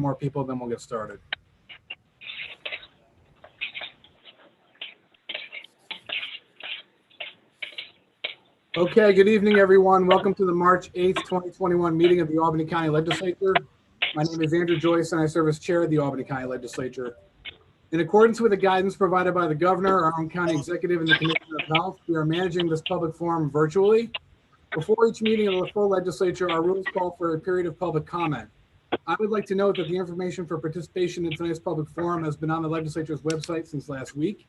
more people, then we'll get started. Okay, good evening, everyone. Welcome to the March 8th, 2021 meeting of the Albany County Legislature. My name is Andrew Joyce, and I serve as chair of the Albany County Legislature. In accordance with the guidance provided by the governor, our own county executive, and the Commissioner of Health, we are managing this public forum virtually. Before each meeting of the full legislature, our rules call for a period of public comment. I would like to note that the information for participation in tonight's public forum has been on the legislature's website since last week.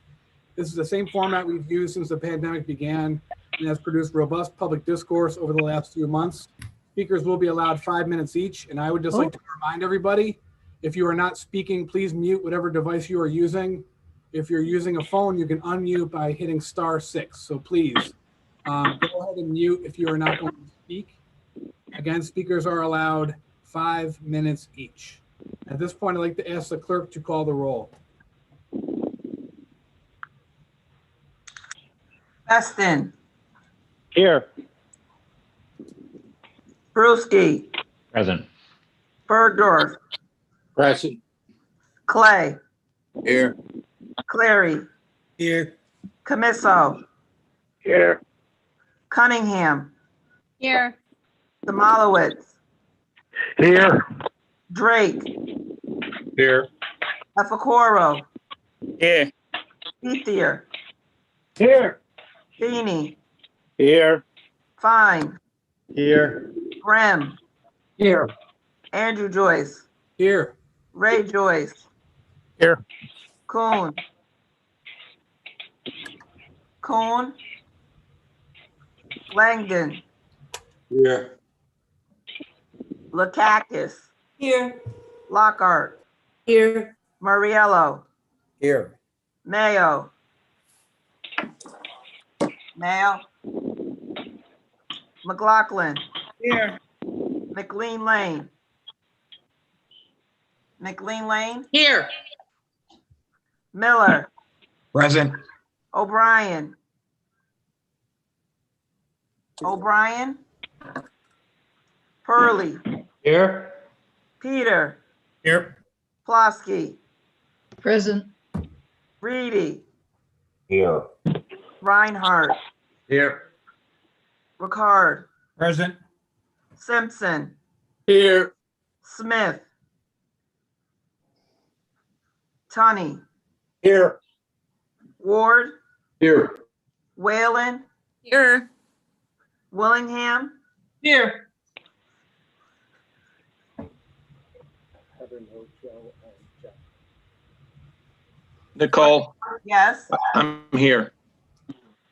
This is the same format we've used since the pandemic began and has produced robust public discourse over the last few months. Speakers will be allowed 5 minutes each, and I would just like to remind everybody, if you are not speaking, please mute whatever device you are using. If you're using a phone, you can unmute by hitting *6. So please go ahead and mute if you are not going to speak. Again, speakers are allowed 5 minutes each. At this point, I'd like to ask the clerk to call the roll. Weston. Here. Brewski. Present. Bergdorf. Present. Clay. Here. Clary. Here. Camiso. Here. Cunningham. Here. Demolowitz. Here. Drake. Here. Efacoro. Here. Ethier. Here. Feeney. Here. Fine. Here. Grimm. Here. Andrew Joyce. Here. Ray Joyce. Here. Kuhn. Kuhn. Langdon. Here. Lakakis. Here. Lockhart. Here. Muriello. Here. Mayo. Mayo. McLaughlin. Here. McLean Lane. McLean Lane. Here. Miller. Present. O'Brien. O'Brien. Purley. Here. Peter. Here. Plosky. Present. Reedy. Here. Reinhardt. Here. Ricard. Present. Simpson. Here. Smith. Tunney. Here. Ward. Here. Whalen. Here. Willingham. Here. Nicole, Yes. I'm here.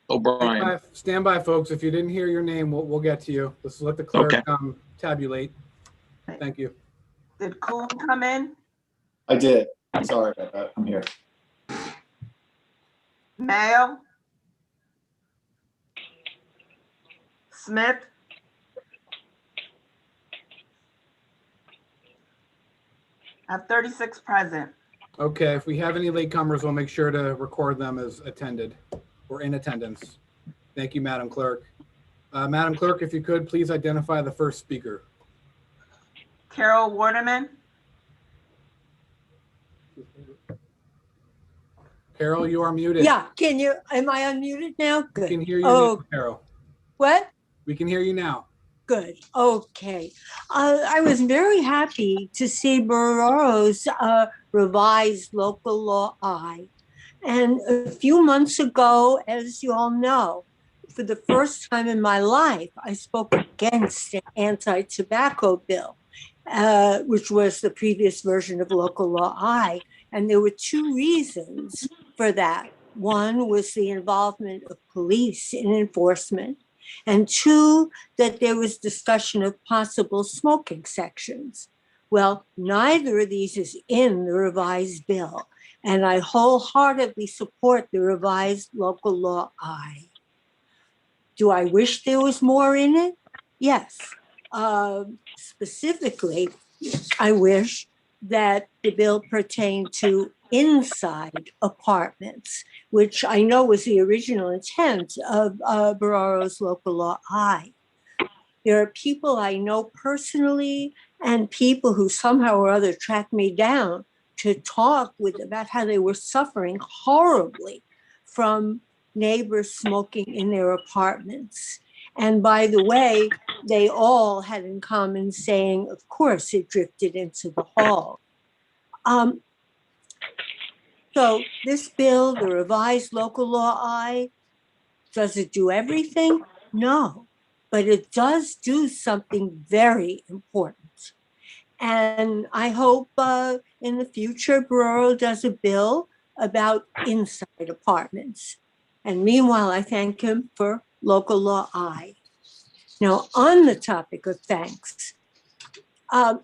O'Brien. Stand by, folks. If you didn't hear your name, we'll get to you. Let's let the clerk Okay. tabulate. Thank you. Did Kuhn come in? I did. Sorry about that. I'm here. Mayo. Smith. I have 36 present. Okay, if we have any latecomers, we'll make sure to record them as attended or in attendance. Thank you, Madam Clerk. Madam Clerk, if you could, please identify the first speaker. Carol Waterman. Carol, you are muted. Yeah, am I unmuted now? We Good. can hear you Oh. now, Carol. What? We can hear you now. Good. Okay. I was very happy to see Baro's revised local law I. And a few months ago, as you all know, for the first time in my life, I spoke against an anti-tobacco bill, which was the previous version of local law I. And there were two reasons for that. One was the involvement of police in enforcement, and two, that there was discussion of possible smoking sections. Well, neither of these is in the revised bill, and I wholeheartedly support the revised local law I. Do I wish there was more in it? Yes. Specifically, I wish that the bill pertained to inside apartments, which I know was the original intent of Baro's local law I. There are people I know personally and people who somehow or other tracked me down to talk with about how they were suffering horribly from neighbors smoking in their apartments. And by the way, they all had in common saying, of course, it drifted into the hall. So this bill, the revised local law I, does it do everything? No, but it does do something very important. And I hope in the future, Borough does a bill about inside apartments. And meanwhile, I thank him for local law I. Now, on the topic of thanks, I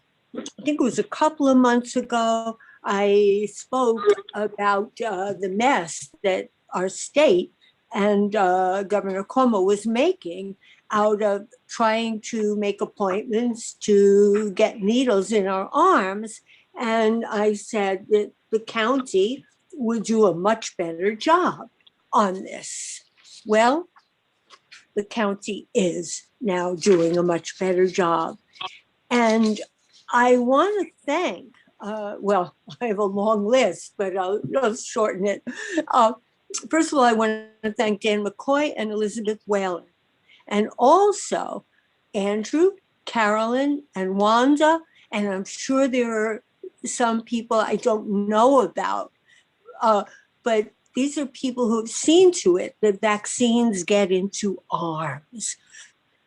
think it was a couple of months ago, I spoke about the mess that our state and Governor Cuomo was making out of trying to make appointments to get needles in our arms. And I said that the county would do a much better job on this. Well, the county is now doing a much better job. And I want to thank, well, I have a long list, but I'll shorten it. First of all, I want to thank Dan McCoy and Elizabeth Whalen, and also Andrew, Carolyn, and Wanda, and I'm sure there are some people I don't know about, but these are people who have seen to it that vaccines get into arms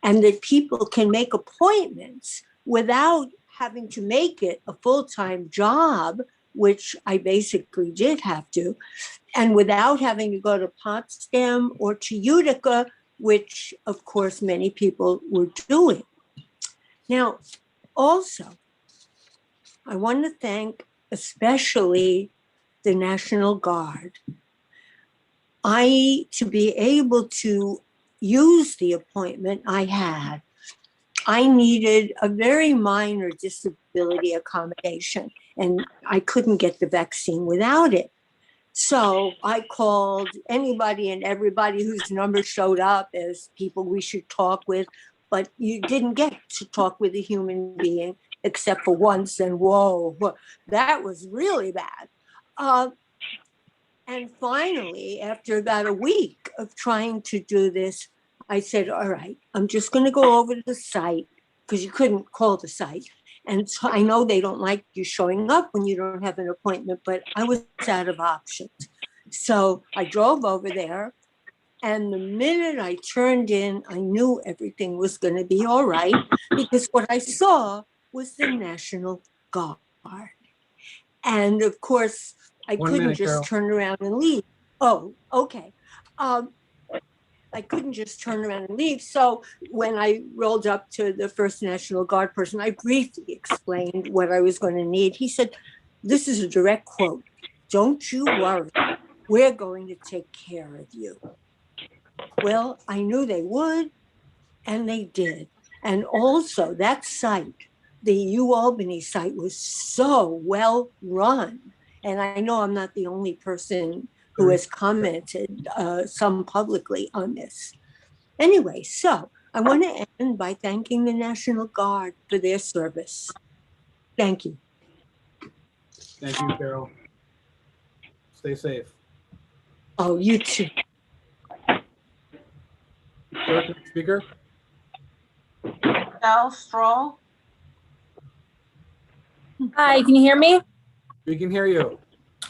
and that people can make appointments without having to make it a full-time job, which I basically did have to, and without having to go to Potsdam or to Utica, which of course many people were doing. Now, also, I want to thank especially the National Guard. To be able to use the appointment I had, I needed a very minor disability accommodation, and I couldn't get the vaccine without it. So I called anybody and everybody whose number showed up as people we should talk with, but you didn't get to talk with a human being except for once, and whoa, that was really bad. And finally, after about a week of trying to do this, I said, all right, I'm just going to go over to the site, because you couldn't call the site. And so I know they don't like you showing up when you don't have an appointment, but I was out of options. So I drove over there, and the minute I turned in, I knew everything was going to be all right, because what I saw was the National Guard. And of course, I couldn't just turn around and leave. Oh, okay. I couldn't just turn around and leave. So when I rolled up to the first National Guard person, I briefly explained what I was going to need. He said, this is a direct quote, "Don't you worry, we're going to take care of you." Well, I knew they would, and they did. And also that site, the Albany site, was so well run. And I know I'm not the only person who has commented some publicly on this. Anyway, so I want to end by thanking the National Guard for their service. Thank you. Thank you, Carol. Stay safe. Oh, you too. Speaker. Michelle Stroll. Hi, can you hear me? We can hear you.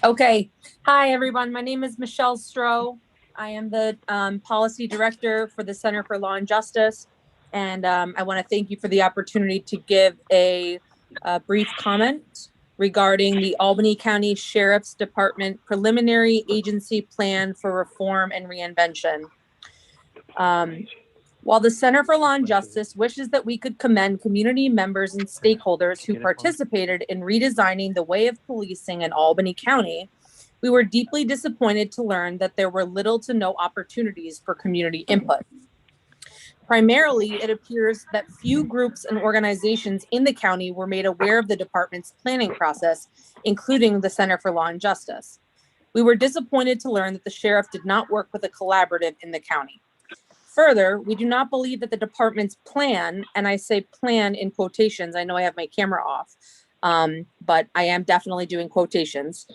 Okay. Hi, everyone. My name is Michelle Stroh. I am the policy director for the Center for Law and Justice. And I want to thank you for the opportunity to give a brief comment regarding the Albany County Sheriff's Department preliminary agency plan for reform and reinvention. While the Center for Law and Justice wishes that we could commend community members and stakeholders who participated in redesigning the way of policing in Albany County, we were deeply disappointed to learn that there were little to no opportunities for community input. Primarily, it appears that few groups and organizations in the county were made aware of the department's planning process, including the Center for Law and Justice. We were disappointed to learn that the sheriff did not work with a collaborative in the county. Further, we do not believe that the department's plan, and I say plan in quotations, I know I have my camera off, but I am definitely doing quotations.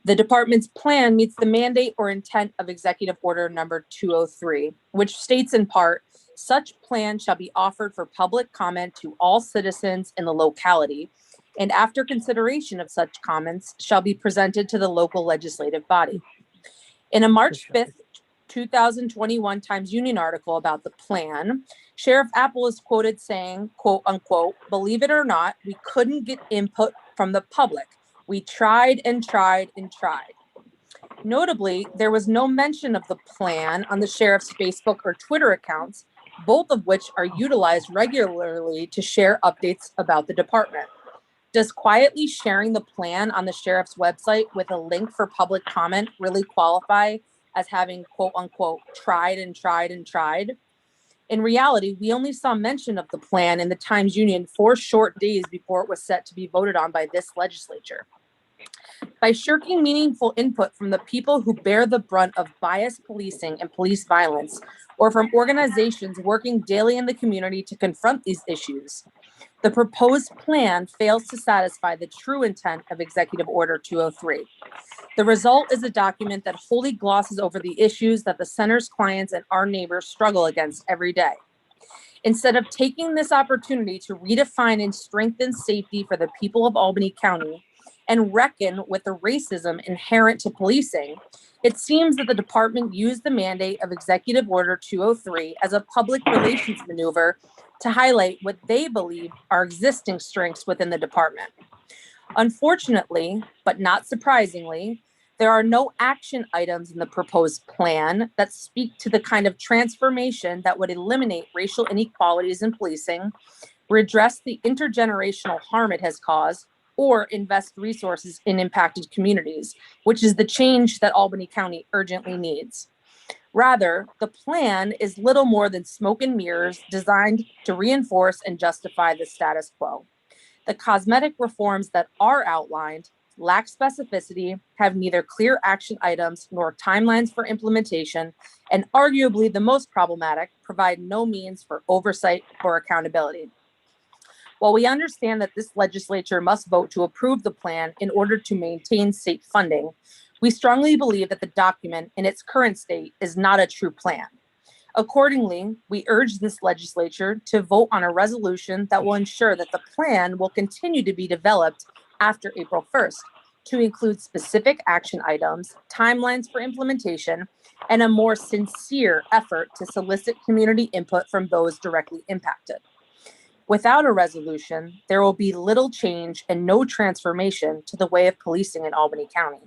The department's plan meets the mandate or intent of Executive Order number 203, which states in part, such plan shall be offered for public comment to all citizens in the locality, and after consideration of such comments shall be presented to the local legislative body. In a March 5th, 2021 Times Union article about the plan, Sheriff Apple is quoted saying, quote unquote, believe it or not, we couldn't get input from the public. We tried and tried and tried. Notably, there was no mention of the plan on the sheriff's Facebook or Twitter accounts, both of which are utilized regularly to share updates about the department. Does quietly sharing the plan on the sheriff's website with a link for public comment really qualify as having quote unquote tried and tried and tried? In reality, we only saw mention of the plan in the Times Union 4 short days before it was set to be voted on by this legislature. By shirking meaningful input from the people who bear the brunt of biased policing and police violence, or from organizations working daily in the community to confront these issues, the proposed plan fails to satisfy the true intent of Executive Order 203. The result is a document that wholly glosses over the issues that the center's clients and our neighbors struggle against every day. Instead of taking this opportunity to redefine and strengthen safety for the people of Albany County and reckon with the racism inherent to policing, it seems that the department used the mandate of Executive Order 203 as a public relations maneuver to highlight what they believe are existing strengths within the department. Unfortunately, but not surprisingly, there are no action items in the proposed plan that speak to the kind of transformation that would eliminate racial inequalities in policing, redress the intergenerational harm it has caused, or invest resources in impacted communities, which is the change that Albany County urgently needs. Rather, the plan is little more than smoke and mirrors designed to reinforce and justify the status quo. The cosmetic reforms that are outlined lack specificity, have neither clear action items nor timelines for implementation, and arguably the most problematic, provide no means for oversight or accountability. While we understand that this legislature must vote to approve the plan in order to maintain state funding, we strongly believe that the document in its current state is not a true plan. Accordingly, we urge this legislature to vote on a resolution that will ensure that the plan will continue to be developed after April 1st to include specific action items, timelines for implementation, and a more sincere effort to solicit community input from those directly impacted. Without a resolution, there will be little change and no transformation to the way of policing in Albany County.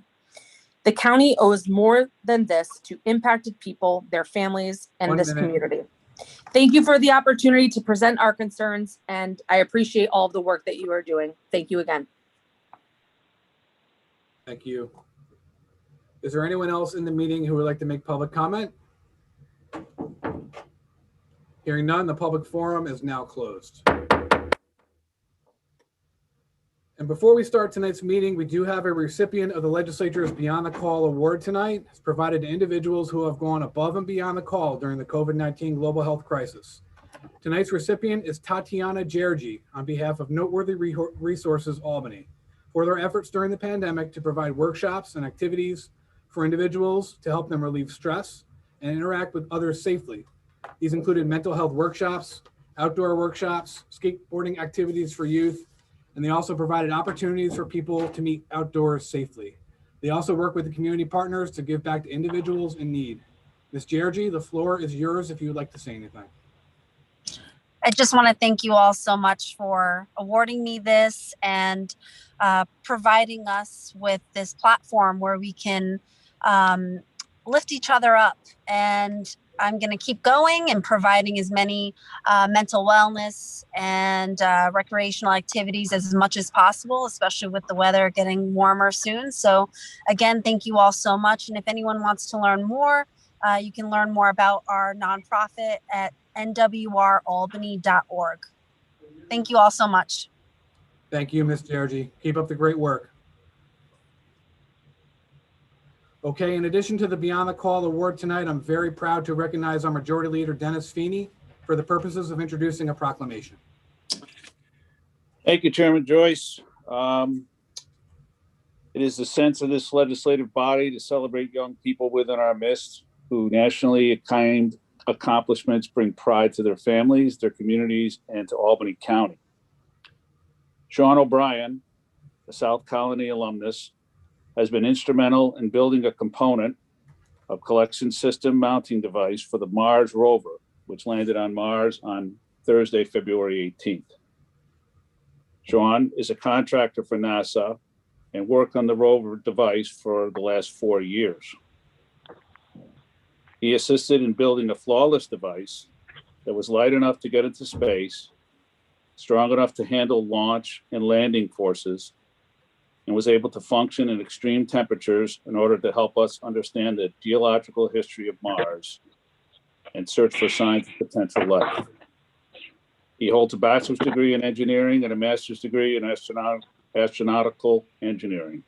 The county owes more than this to impacted people, their families, and this community. Thank you for the opportunity to present our concerns, and I appreciate all of the work that you are doing. Thank you again. Thank you. Is there anyone else in the meeting who would like to make public comment? Hearing none, the public forum is now closed. And before we start tonight's meeting, we do have a recipient of the Legislature's Beyond the Call Award tonight. It's provided to individuals who have gone above and beyond the call during the COVID-19 global health crisis. Tonight's recipient is Tatiana Gergi on behalf of Noteworthy Resources Albany for their efforts during the pandemic to provide workshops and activities for individuals to help them relieve stress and interact with others safely. These included mental health workshops, outdoor workshops, skateboarding activities for youth, and they also provided opportunities for people to meet outdoors safely. They also work with the community partners to give back to individuals in need. Ms. Gergi, the floor is yours if you would like to say anything. I just want to thank you all so much for awarding me this and providing us with this platform where we can lift each other up. And I'm going to keep going and providing as many mental wellness and recreational activities as much as possible, especially with the weather getting warmer soon. So again, thank you all so much. And if anyone wants to learn more, you can learn more about our nonprofit at nwralbany.org. Thank you all so much. Thank you, Ms. Gergi. Keep up the great work. Okay, in addition to the Beyond the Call award tonight, I'm very proud to recognize our Majority Leader, Dennis Feeney, for the purposes of introducing a proclamation. Thank you, Chairman Joyce. It is the sense of this legislative body to celebrate young people within our midst who nationally acclaimed accomplishments bring pride to their families, their communities, and to Albany County. Sean O'Brien, a South Colony alumnus, has been instrumental in building a component of collection system mounting device for the Mars rover, which landed on Mars on Thursday, February 18th. Sean is a contractor for NASA and worked on the rover device for the last 4 years. He assisted in building a flawless device that was light enough to get into space, strong enough to handle launch and landing forces, and was able to function in extreme temperatures in order to help us understand the geological history of Mars and search for signs of potential life. He holds a bachelor's degree in engineering and a master's degree in astronautical engineering.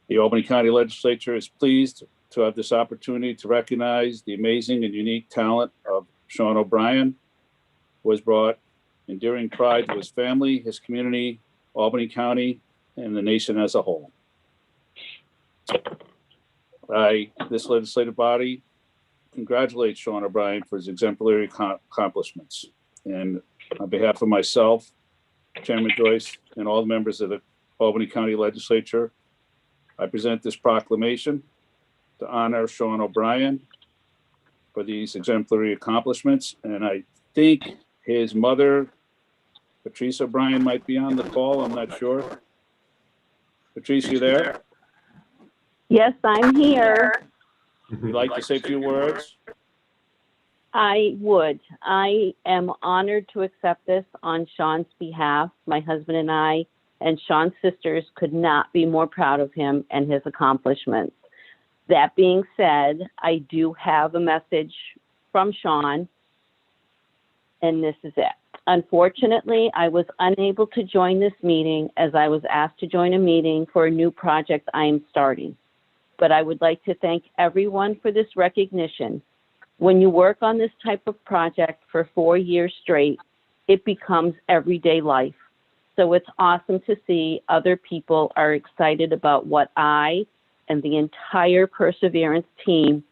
The Albany County Legislature is pleased to have this opportunity to recognize the amazing and unique talent of Sean O'Brien, who has brought enduring pride to his family, his community, Albany County, and the nation as a whole. This legislative body congratulates Sean O'Brien for his exemplary accomplishments. And on behalf of myself, Chairman Joyce, and all the members of the Albany County Legislature, I present this proclamation to honor Sean O'Brien for these exemplary accomplishments. And I think his mother, Patrice O'Brien, might be on the call. I'm not sure. Patrice, you there? Yes, I'm here. Would you like to say a few words? I would. I am honored to accept this on Sean's behalf. My husband and I and Sean's sisters could not be more proud of him and his accomplishments. That being said, I do have a message from Sean, and this is it. Unfortunately, I was unable to join this meeting as I was asked to join a meeting for a new project I am starting. But I would like to thank everyone for this recognition. When you work on this type of project for 4 years straight, it becomes everyday life. So it's awesome to see other people are excited about what I and the entire Perseverance team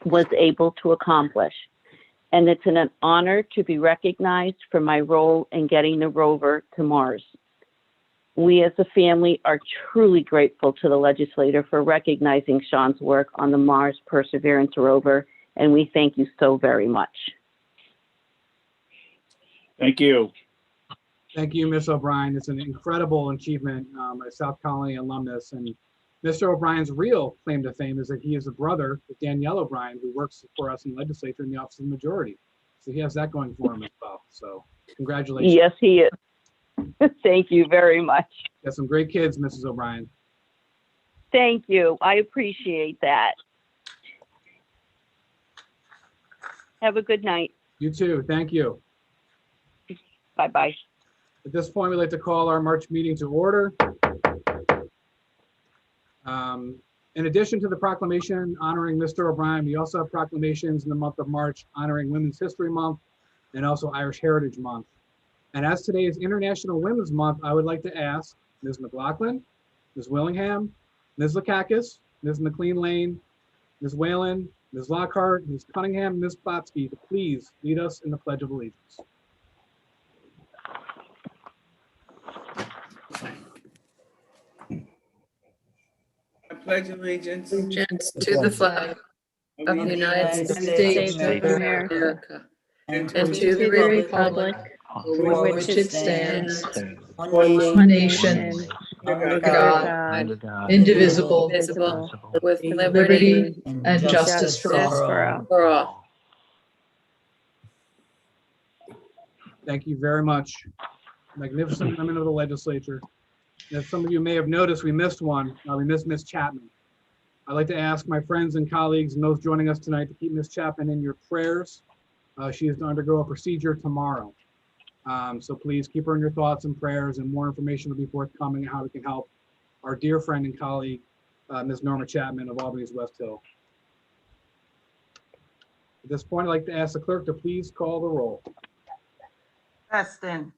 was able to accomplish. And it's an honor to be recognized for my role in getting the rover to Mars. We as a family are truly grateful to the legislator for recognizing Sean's work on the Mars Perseverance rover, and we thank you so very much. Thank you. Thank you, Ms. O'Brien. It's an incredible achievement, a South Colony alumnus. And Mr. O'Brien's real claim to fame is that he is a brother of Danielle O'Brien, who works for us in the legislature in the Office of the Majority. So he has that going for him as well. So congratulations. Yes, he is. Thank you very much. Got some great kids, Mrs. O'Brien. Thank you. I appreciate that. Have a good night. You too. Thank you. Bye-bye. At this point, we'd like to call our March meeting to order. In addition to the proclamation honoring Mr. O'Brien, we also have proclamations in the month of March honoring Women's History Month and also Irish Heritage Month. And as today is International Women's Month, I would like to ask Ms. McLaughlin, Ms. Willingham, Ms. Lakakis, Ms. McLean Lane, Ms. Whalen, Ms. Lockhart, Ms. Cunningham, and Ms. Botsky to please lead us in the Pledge of Allegiance. I pledge allegiance to the flag of the United States of America and to the republic for which it stands, one nation, under God, indivisible, with liberty and justice for all. Thank you very much. Magnificent women of the legislature. As some of you may have noticed, we missed one. We missed Ms. Chapman. I'd like to ask my friends and colleagues and those joining us tonight to keep Ms. Chapman in your prayers. She is to undergo a procedure tomorrow. So please keep her in your thoughts and prayers, and more information will be forthcoming on how we can help our dear friend and colleague Ms. Norma Chapman of Albany's West Hill. At this point, I'd like to ask the clerk to please call the roll. Preston,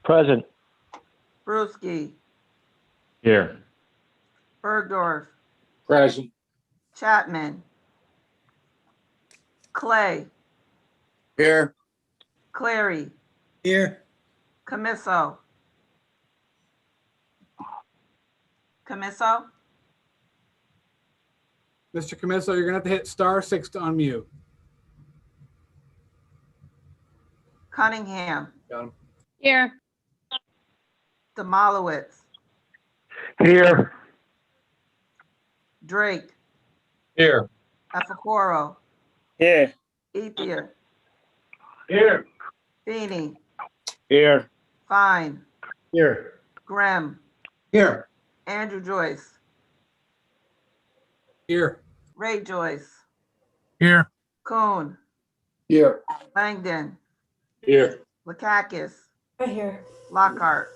Present. Brewski, Here. Bergdorf, Present. Chapman, Clay, Here. Clary, Here. Camiso. Camiso, Mr. Camiso, you're gonna have to hit *6 to unmute. Cunningham, Got him. Here. Demolowitz, Here. Drake, Here. Efacoro, Here. Ethier, Here. Feeney, Here. Fine, Here. Grimm, Here. Andrew Joyce, Here. Ray Joyce, Here. Kuhn, Here. Langdon, Here. Lakakis, Right here. Lockhart,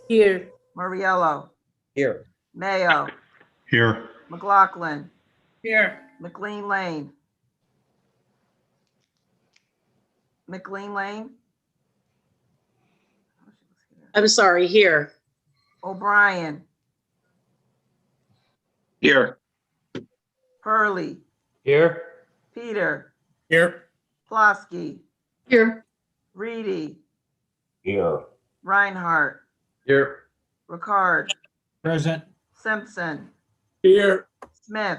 Here. Muriello, Here. Mayo, Here. McLaughlin, Here. McLean Lane. McLean Lane, I'm sorry, here. O'Brien, Here. Hurley, Here. Peter, Here. Plosky, Here. Reedy, Here. Reinhardt, Here. Ricard, Present. Simpson, Here. Smith,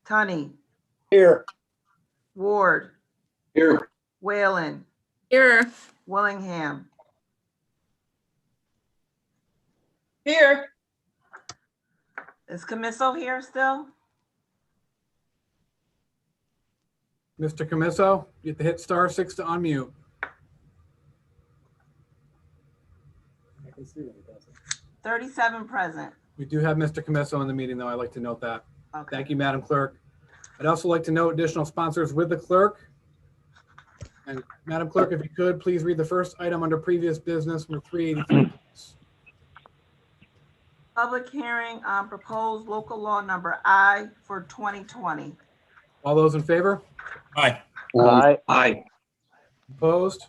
Tunney, Here. Ward, Here. Whalen, Here. Willingham, Here. is Camiso here still? Mr. Camiso, you have to hit *6 to unmute. 37 present. We do have Mr. Camiso in the meeting, though. I'd like to note that. Okay. Thank you, Madam Clerk. I'd also like to note additional sponsors with the clerk. And Madam Clerk, if you could, please read the first item under previous business, number 383. Public hearing on proposed local law number I for 2020. All those in favor? Aye. Aye. Opposed?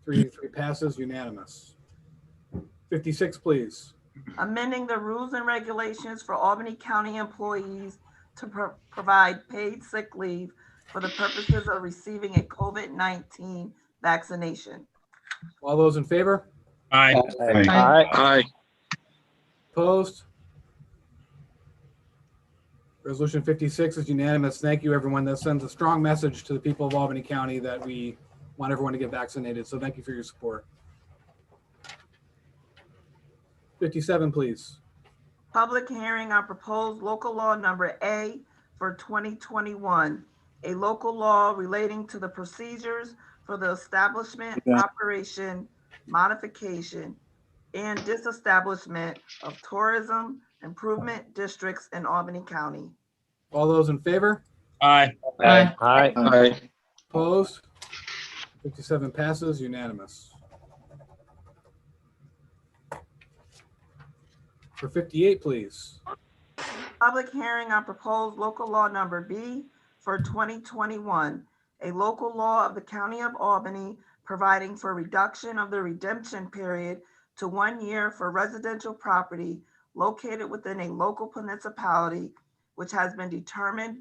383 passes unanimous. 56, please. Amending the rules and regulations for Albany County employees to provide paid sick leave for the purposes of receiving a COVID-19 vaccination. All those in favor? Aye. Aye. Opposed? Resolution 56 is unanimous. Thank you, everyone. That sends a strong message to the people of Albany County that we want everyone to get vaccinated. So thank you for your support. 57, please. Public hearing on proposed local law number A for 2021, a local law relating to the procedures for the establishment, operation, modification, and disestablishment of tourism improvement districts in Albany County. All those in favor? Aye. Aye. Opposed? 57 passes unanimous. For 58, please. Public hearing on proposed local law number B for 2021, a local law of the County of Albany providing for reduction of the redemption period to 1 year for residential property located within a local municipality, which has been determined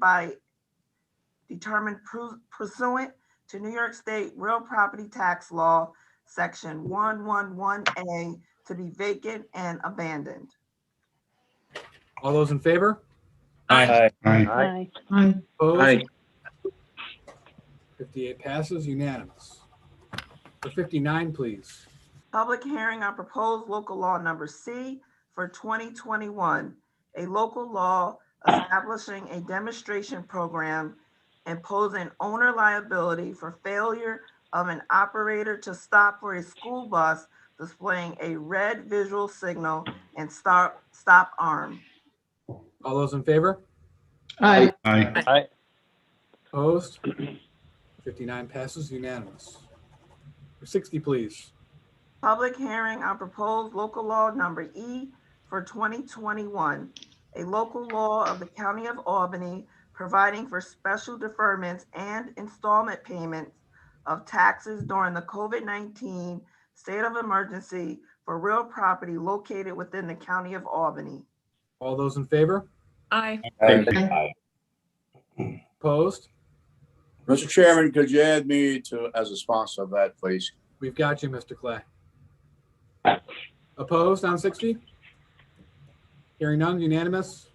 pursuant to New York State Real Property Tax Law, Section 111A, to be vacant and abandoned. All those in favor? Aye. Aye. Opposed? Aye. 58 passes unanimous. For 59, please. Public hearing on proposed local law number C for 2021, a local law establishing a demonstration program imposing owner liability for failure of an operator to stop for a school bus displaying a red visual signal and stop arm. All those in favor? Aye. Opposed? 59 passes unanimous. For 60, please. Public hearing on proposed local law number E for 2021, a local law of the County of Albany providing for special deferments and installment payments of taxes during the COVID-19 state of emergency for real property located within the County of Albany. All those in favor? Aye. Aye. Opposed? Mr. Chairman, could you add me to, as a sponsor of that, please? We've got you, Mr. Clay. Opposed on 60? Hearing none, unanimous.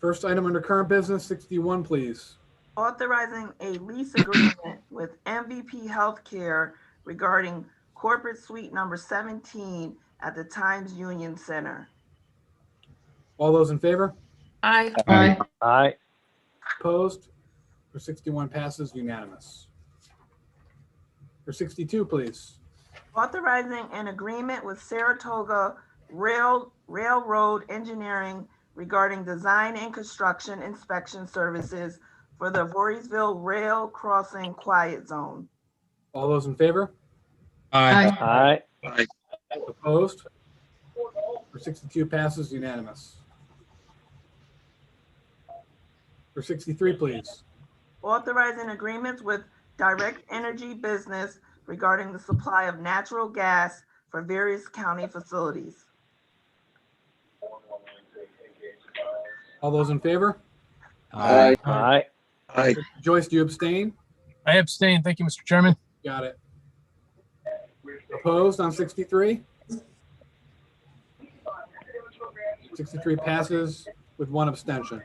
First item under current business, 61, please. Authorizing a lease agreement with MVP Healthcare regarding corporate suite number 17 at the Times Union Center. All those in favor? Aye. Aye. Aye. Opposed? For 61 passes, unanimous. For 62, please. Authorizing an agreement with Saratoga Railroad Engineering regarding design and construction inspection services for the Voorheesville Rail Crossing Quiet Zone. All those in favor? Aye. Aye. Opposed? For 62 passes, unanimous. For 63, please. Authorizing agreements with Direct Energy Business regarding the supply of natural gas for various county facilities. All those in favor? Aye. Aye. Joyce, do you abstain? I abstain. Thank you, Mr. Chairman. Got it. Opposed on 63? 63 passes with one abstention.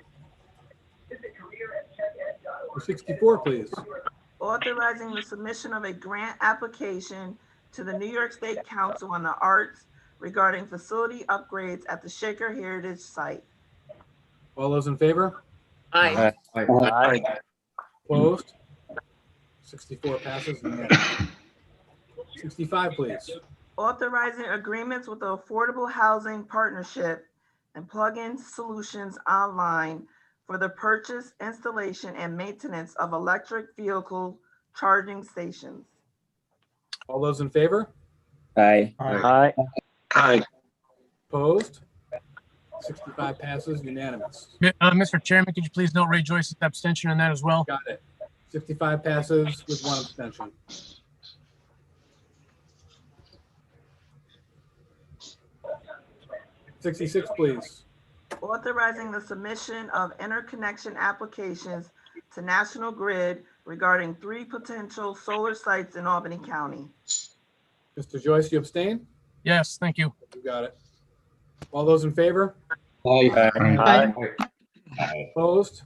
For 64, please. Authorizing the submission of a grant application to the New York State Council on the Arts regarding facility upgrades at the Shaker Heritage Site. All those in favor? Aye. Aye. Opposed? 64 passes. Unanimous. 65, please. Authorizing agreements with the Affordable Housing Partnership and Plug-in Solutions Online for the purchase, installation, and maintenance of electric vehicle charging stations. All those in favor? Aye. Aye. Aye. Opposed? 65 passes. Unanimous. Mr. Chairman, could you please note Ray Joyce's abstention on that as well? Got it. 65 passes with one abstention. '66, please. Authorizing the submission of interconnection applications to National Grid regarding 3 potential solar sites in Albany County. Mr. Joyce, you abstain? Yes, thank you. You got it. All those in favor? Aye. Opposed?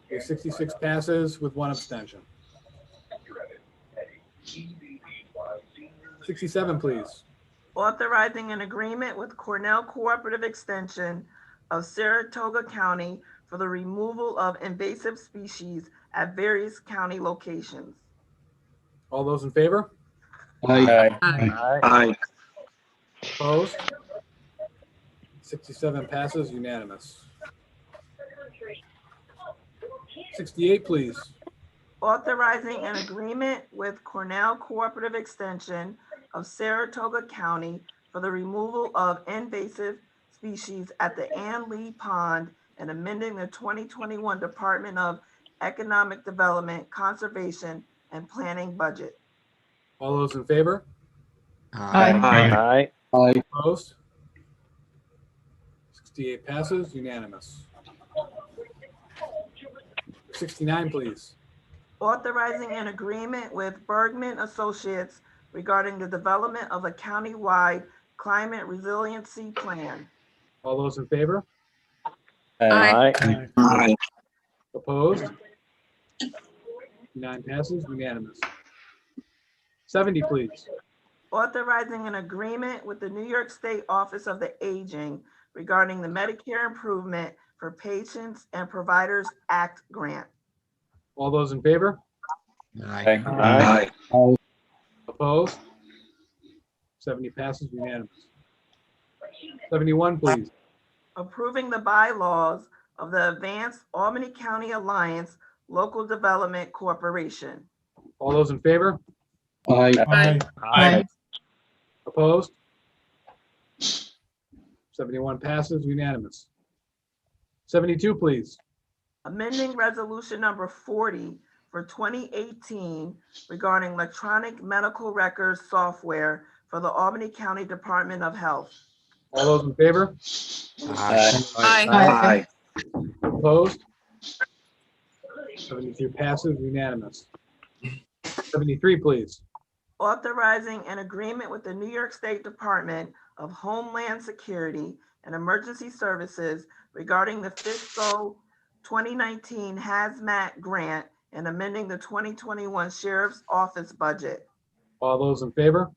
Okay, 66 passes with one abstention. 67, please. Authorizing an agreement with Cornell Cooperative Extension of Saratoga County for the removal of invasive species at various county locations. All those in favor? Aye. Aye. Aye. Opposed? 67 passes, unanimous. 68, please. Authorizing an agreement with Cornell Cooperative Extension of Saratoga County for the removal of invasive species at the Ann Lee Pond and amending the 2021 Department of Economic Development, Conservation, and Planning budget. All those in favor? Aye. Aye. Opposed? 68 passes, unanimous. 69, please. Authorizing an agreement with Bergman Associates regarding the development of a countywide climate resiliency plan. All those in favor? Aye. Aye. Opposed? 69 passes, unanimous. 70, please. Authorizing an agreement with the New York State Office of the Aging regarding the Medicare Improvement for Patients and Providers Act grant. All those in favor? Aye. Opposed? 70 passes, unanimous. 71, please. Approving the bylaws of the Advanced Albany County Alliance Local Development Corporation. All those in favor? Aye. Aye. Opposed? 71 passes, unanimous. 72, please. Amending resolution number 40 for 2018 regarding electronic medical records software for the Albany County Department of Health. All those in favor? Aye. Opposed? 72 passes, unanimous. 73, please. Authorizing an agreement with the New York State Department of Homeland Security and Emergency Services regarding the fiscal 2019 hazmat grant and amending the 2021 Sheriff's Office budget. All those in favor?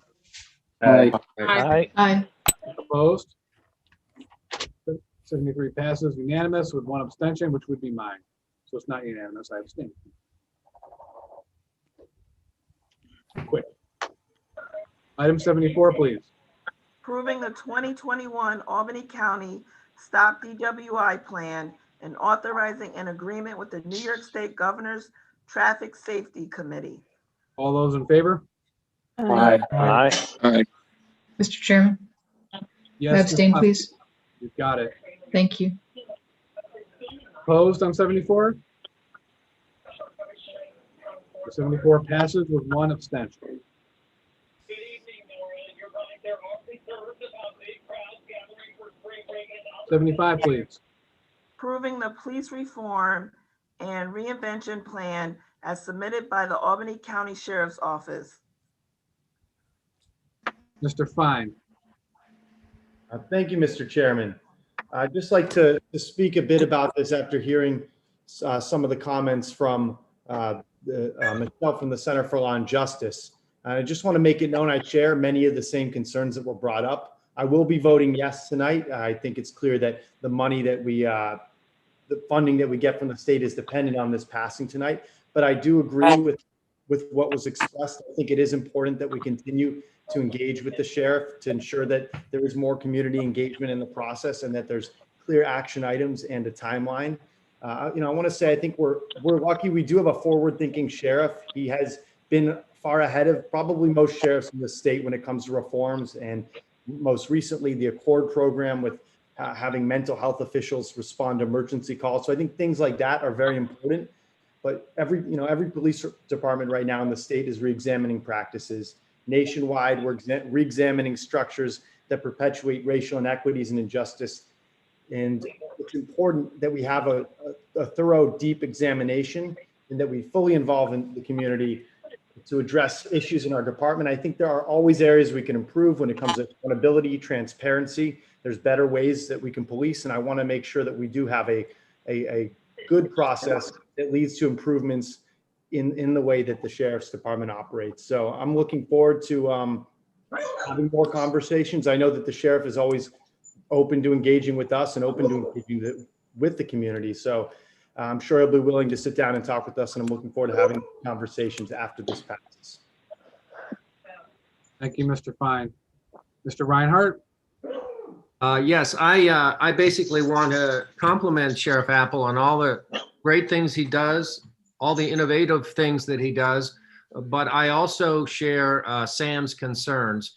Aye. Opposed? 73 passes, unanimous with one abstention, which would be mine. So it's not unanimous, I abstain. Quick. Item 74, please. Approving the 2021 Albany County Stop DWI Plan and authorizing an agreement with the New York State Governor's Traffic Safety Committee. All those in favor? Aye. Mr. Chairman, Yes. abstain, Ms. please. You've got it. Thank you. Opposed on 74? 74 passes with one abstention. 75, please. Approving the police reform and reinvention plan as submitted by the Albany County Sheriff's Office. Mr. Fine. Thank you, Mr. Chairman. I'd just like to speak a bit about this after hearing some of the comments from myself from the Center for Law and Justice. I just want to make it known I share many of the same concerns that were brought up. I will be voting yes tonight. I think it's clear that the money that the funding that we get from the state is dependent on this passing tonight. But I do agree with what was expressed. I think it is important that we continue to engage with the sheriff to ensure that there is more community engagement in the process and that there's clear action items and a timeline. I want to say I think we're lucky. We do have a forward-thinking sheriff. He has been far ahead of probably most sheriffs in the state when it comes to reforms, and most recently the Accord program with having mental health officials respond to emergency calls. So I think things like that are very important. But every police department right now in the state is reexamining practices. Nationwide, we're reexamining structures that perpetuate racial inequities and injustice. And it's important that we have a thorough, deep examination and that we fully involve in the community to address issues in our department. I think there are always areas we can improve when it comes to accountability, transparency. There's better ways that we can police. And I want to make sure that we do have a good process that leads to improvements in the way that the sheriff's department operates. So I'm looking forward to having more conversations. I know that the sheriff is always open to engaging with us and open to engaging with the community. So I'm sure he'll be willing to sit down and talk with us, and I'm looking forward to having conversations after this passes. Thank you, Mr. Fine. Mr. Reinhardt? Yes, I basically want to compliment Sheriff Apple on all the great things he does, all the innovative things that he does, but I also share Sam's concerns,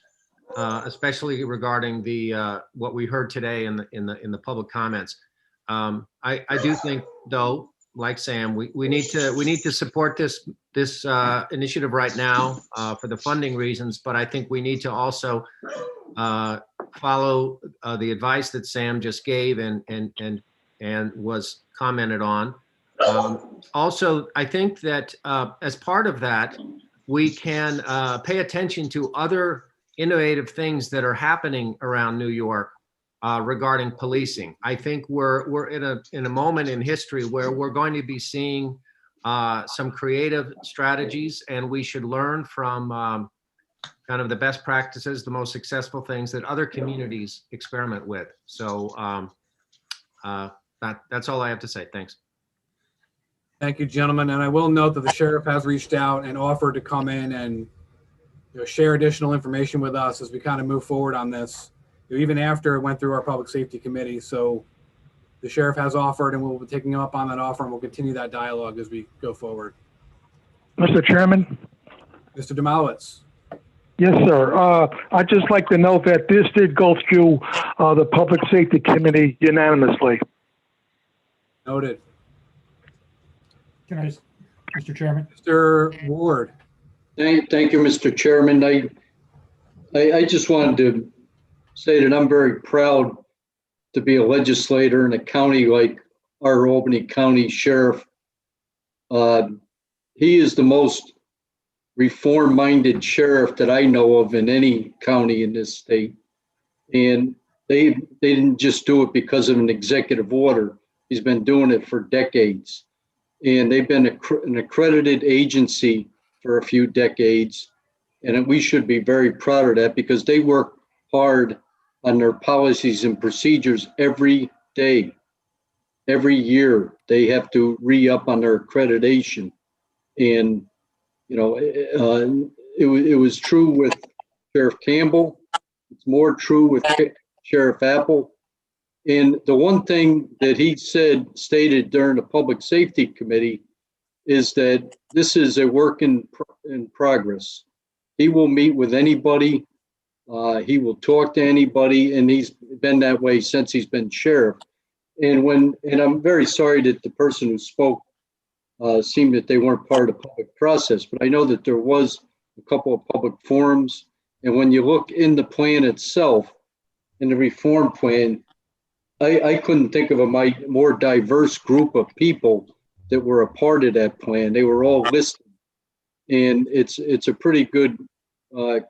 especially regarding the what we heard today in the public comments. I do think, though, like Sam, we need to support this initiative right now for the funding reasons, but I think we need to also follow the advice that Sam just gave and was commented on. Also, I think that as part of that, we can pay attention to other innovative things that are happening around New York regarding policing. I think we're in a moment in history where we're going to be seeing some creative strategies, and we should learn from kind of the best practices, the most successful things that other communities experiment with. So that's all I have to say. Thanks. Thank you, gentlemen. And I will note that the sheriff has reached out and offered to come in and share additional information with us as we kind of move forward on this, even after it went through our public safety committee. So the sheriff has offered, and we'll be taking him up on that offer, and we'll continue that dialogue as we go forward. Mr. Chairman? Mr. Demowitz. Yes, sir. I'd just like to note that this did go through the Public Safety Committee unanimously. Noted. Can I, Mr. Chairman? Mr. Ward. Thank you, Mr. Chairman. I just wanted to say that I'm very proud to be a legislator in a county like our Albany County Sheriff. He is the most reform-minded sheriff that I know of in any county in this state. And they didn't just do it because of an executive order. He's been doing it for decades. And they've been an accredited agency for a few decades. And we should be very proud of that because they work hard on their policies and procedures every day. Every year, they have to re-up on their accreditation. And, you know, it was true with Sheriff Campbell. It's more true with Sheriff Apple. And the one thing that he stated during the Public Safety Committee is that this is a work in progress. He will meet with anybody. He will talk to anybody, and he's been that way since he's been sheriff. And I'm very sorry that the person who spoke seemed that they weren't part of the public process, but I know that there was a couple of public forums. And when you look in the plan itself, in the reform plan, I couldn't think of a more diverse group of people that were a part of that plan. They were all listed. And it's a pretty good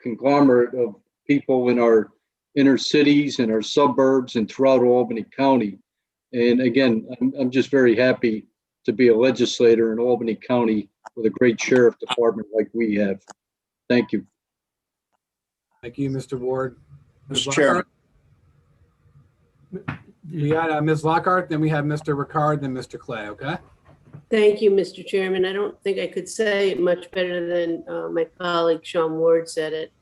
conglomerate of people in our inner cities and our suburbs and throughout Albany County. And again, I'm just very happy to be a legislator in Albany County with a great sheriff department like we have. Thank you. Thank you, Mr. Ward. Mr. Chairman. We had Ms. Lockhart, then we have Mr. Ricard, then Mr. Clay, okay? Thank you, Mr. Chairman. I don't think I could say it much better than my colleague Sean Ward said it.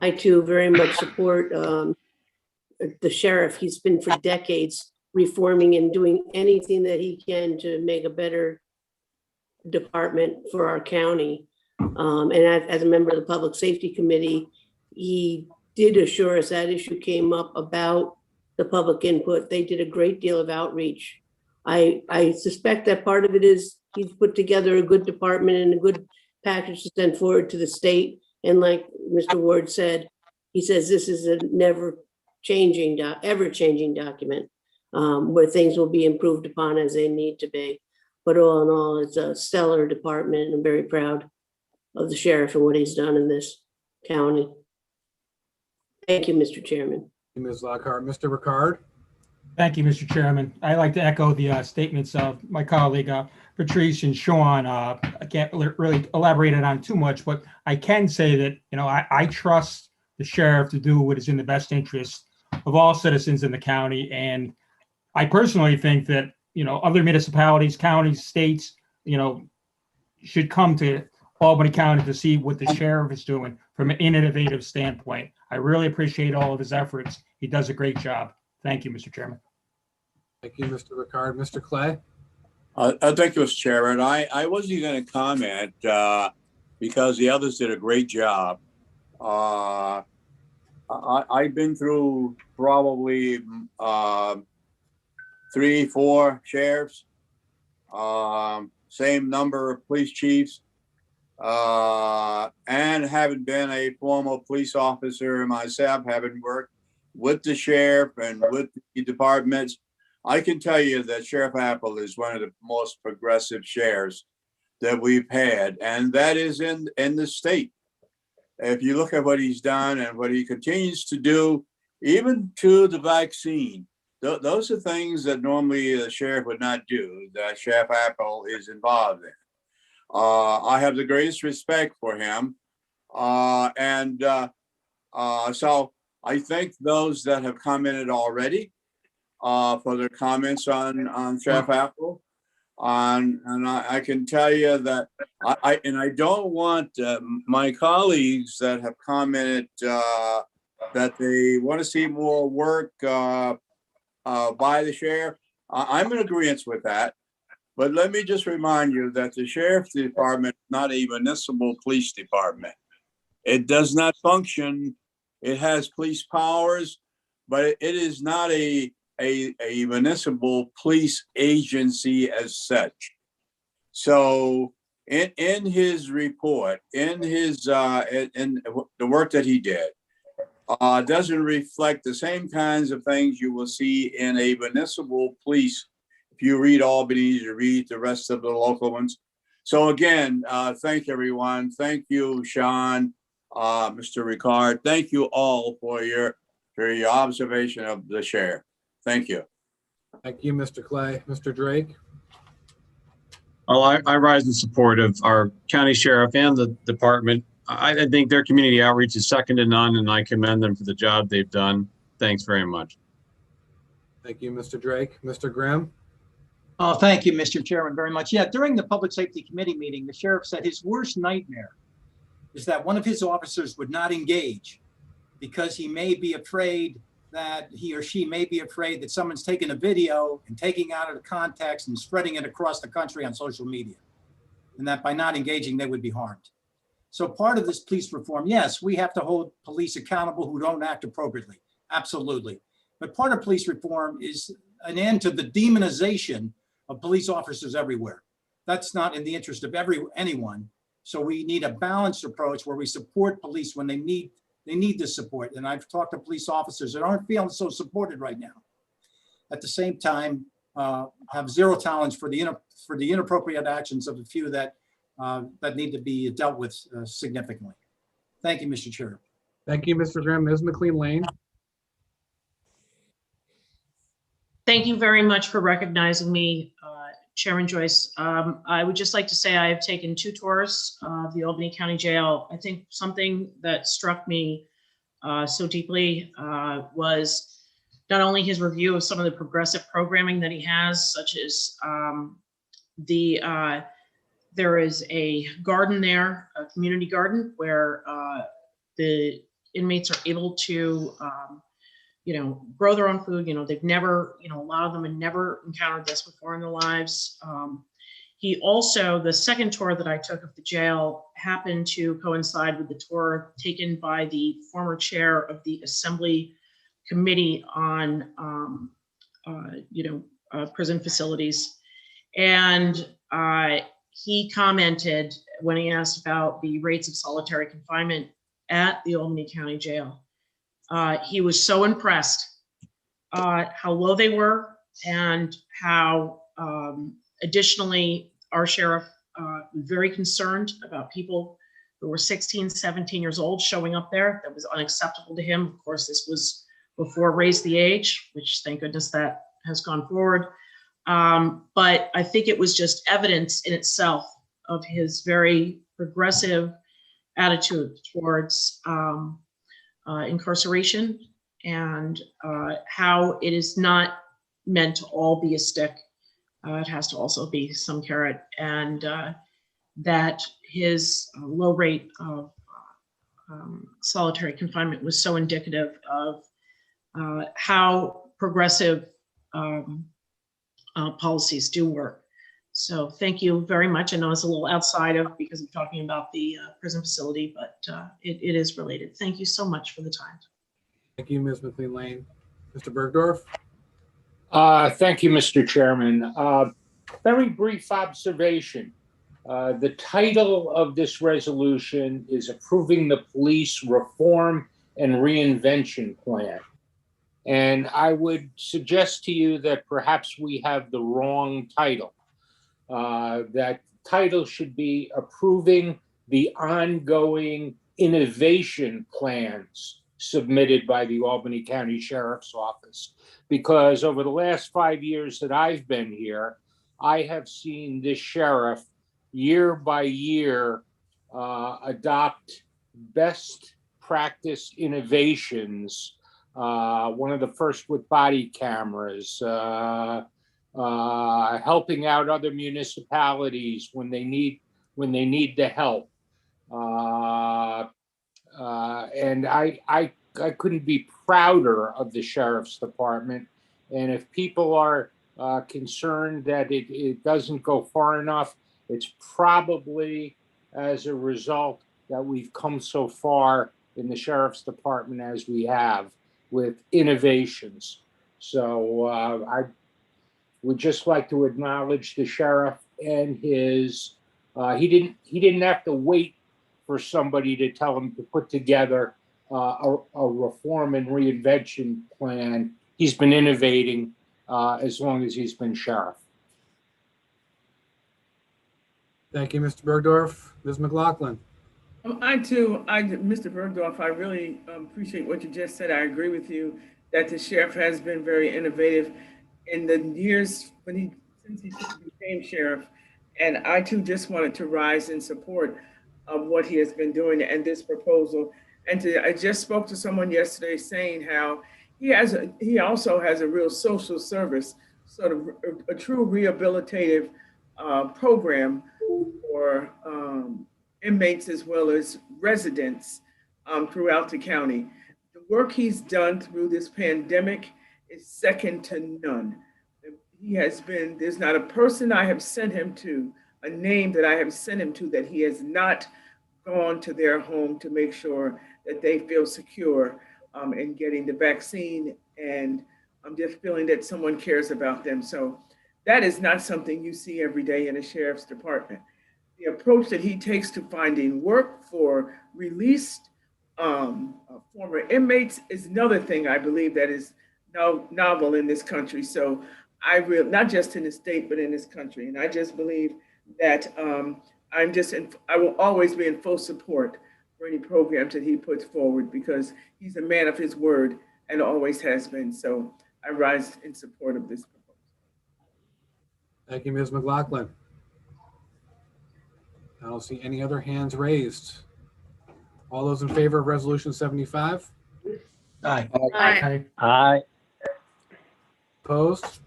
I too very much support the sheriff. He's been for decades reforming and doing anything that he can to make a better department for our county. And as a member of the Public Safety Committee, he did assure us that issue came up about the public input. They did a great deal of outreach. I suspect that part of it is he's put together a good department and a good package to send forward to the state. And like Mr. Ward said, he says this is a ever-changing document where things will be improved upon as they need to be. But all in all, it's a stellar department, and I'm very proud of the sheriff and what he's done in this county. Thank you, Mr. Chairman. Ms. Lockhart. Mr. Ricard. Thank you, Mr. Chairman. I'd like to echo the statements of my colleague Patrice and Sean. I can't really elaborate on too much, but I can say that, you know, I trust the sheriff to do what is in the best interest of all citizens in the county. And I personally think that, you know, other municipalities, counties, states, you know, should come to Albany County to see what the sheriff is doing from an innovative standpoint. I really appreciate all of his efforts. He does a great job. Thank you, Mr. Chairman. Thank you, Mr. Ricard. Mr. Clay. Thank you, Mr. Chairman. I wasn't going to comment because the others did a great job. I've been through probably 3, 4 sheriffs, same number of police chiefs, and having been a former police officer myself, having worked with the sheriff and with the departments, I can tell you that Sheriff Apple is one of the most progressive sheriffs that we've had, and that is in the state. If you look at what he's done and what he continues to do, even to the vaccine, those are things that normally the sheriff would not do, that Sheriff Apple is involved in. I have the greatest respect for him. So I thank those that have commented already for their comments on Sheriff Apple. And I can tell you that I don't want my colleagues that have commented that they want to see more work by the sheriff. I'm in agreement with that. But let me just remind you that the sheriff's department is not a municipal police department. It does not function. It has police powers, but it is not a municipal police agency as such. So in his report, in his in the work that he did, doesn't reflect the same kinds of things you will see in a municipal police. If you read Albany's, you read the rest of the local ones. So again, thank you, everyone. Thank you, Sean, Mr. Ricard. Thank you all for your observation of the sheriff. Thank you. Thank you, Mr. Clay. Mr. Drake? Well, I rise in support of our county sheriff and the department. I think their community outreach is second to none, and I commend them for the job they've done. Thanks very much. Thank you, Mr. Drake. Mr. Grimm? Oh, thank you, Mr. Chairman, very much. Yeah, during the Public Safety Committee meeting, the sheriff said his worst nightmare is that one of his officers would not engage because he may be afraid that he or she may be afraid that someone's taking a video and taking it out of the context and spreading it across the country on social media, and that by not engaging, they would be harmed. So part of this police reform, yes, we have to hold police accountable who don't act appropriately. Absolutely. But part of police reform is an end to the demonization of police officers everywhere. That's not in the interest of anyone. So we need a balanced approach where we support police when they need this support. And I've talked to police officers that aren't feeling so supported right now. At the same time, have zero tolerance for the inappropriate actions of the few that need to be dealt with significantly. Thank you, Mr. Chair. Thank you, Mr. Grimm. Ms. McLean-Lane? Thank you very much for recognizing me, Chairman Joyce. I would just like to say I have taken 2 tours of the Albany County Jail. I think something that struck me so deeply was not only his review of some of the progressive programming that he has, such as there is a garden there, a community garden, where the inmates are able to grow their own food. They've never, a lot of them have never encountered this before in their lives. He also, the second tour that I took of the jail happened to coincide with the tour taken by the former chair of the Assembly Committee on, prison facilities. And he commented when he asked about the rates of solitary confinement at the Albany County Jail. He was so impressed how low they were, and how additionally our sheriff was very concerned about people who were 16, 17 years old showing up there. That was unacceptable to him. Of course, this was before raise the age, which thank goodness that has gone forward. But I think it was just evidence in itself of his very progressive attitude towards incarceration, and how it is not meant to all be a stick. It has to also be some carrot, and that his low rate of solitary confinement was so indicative of how progressive policies do work. So thank you very much. I know it's a little outside of, because I'm talking about the prison facility, but it is related. Thank you so much for the time. Thank you, Ms. McLean-Lane. Mr. Bergdorf? Thank you, Mr. Chairman. Very brief observation. The title of this resolution is Approving the Police Reform and Reinvention Plan. And I would suggest to you that perhaps we have the wrong title. That title should be Approving the Ongoing Innovation Plans submitted by the Albany County Sheriff's Office. Because over the last 5 years that I've been here, I have seen this sheriff year by year adopt best practice innovations. One of the first with body cameras, helping out other municipalities when they need the help. And I couldn't be prouder of the sheriff's department. And if people are concerned that it doesn't go far enough, it's probably as a result that we've come so far in the sheriff's department as we have with innovations. So I would just like to acknowledge the sheriff and his, he didn't have to wait for somebody to tell him to put together a reform and reinvention plan. He's been innovating as long as he's been sheriff. Thank you, Mr. Bergdorf. Ms. McLaughlin. Mr. Bergdorf, I really appreciate what you just said. I agree with you that the sheriff has been very innovative in the years since he became sheriff. And I too just wanted to rise in support of what he has been doing and this proposal. I just spoke to someone yesterday saying how he also has a real social service, sort of a true rehabilitative program for inmates as well as residents throughout the county. The work he's done through this pandemic is second to none. There's not a person I have sent him to, a name that I have sent him to that he has not gone to their home to make sure that they feel secure in getting the vaccine, and I'm just feeling that someone cares about them. So that is not something you see every day in a sheriff's department. The approach that he takes to finding work for released former inmates is another thing I believe that is novel in this country. So not just in the state, but in this country. And I just believe that I will always be in full support for any programs that he puts forward, because he's a man of his word and always has been. So I rise in support of this proposal. Thank you, Ms. McLaughlin. I don't see any other hands raised. All those in favor of resolution 75? Aye. Aye. Aye. Opposed?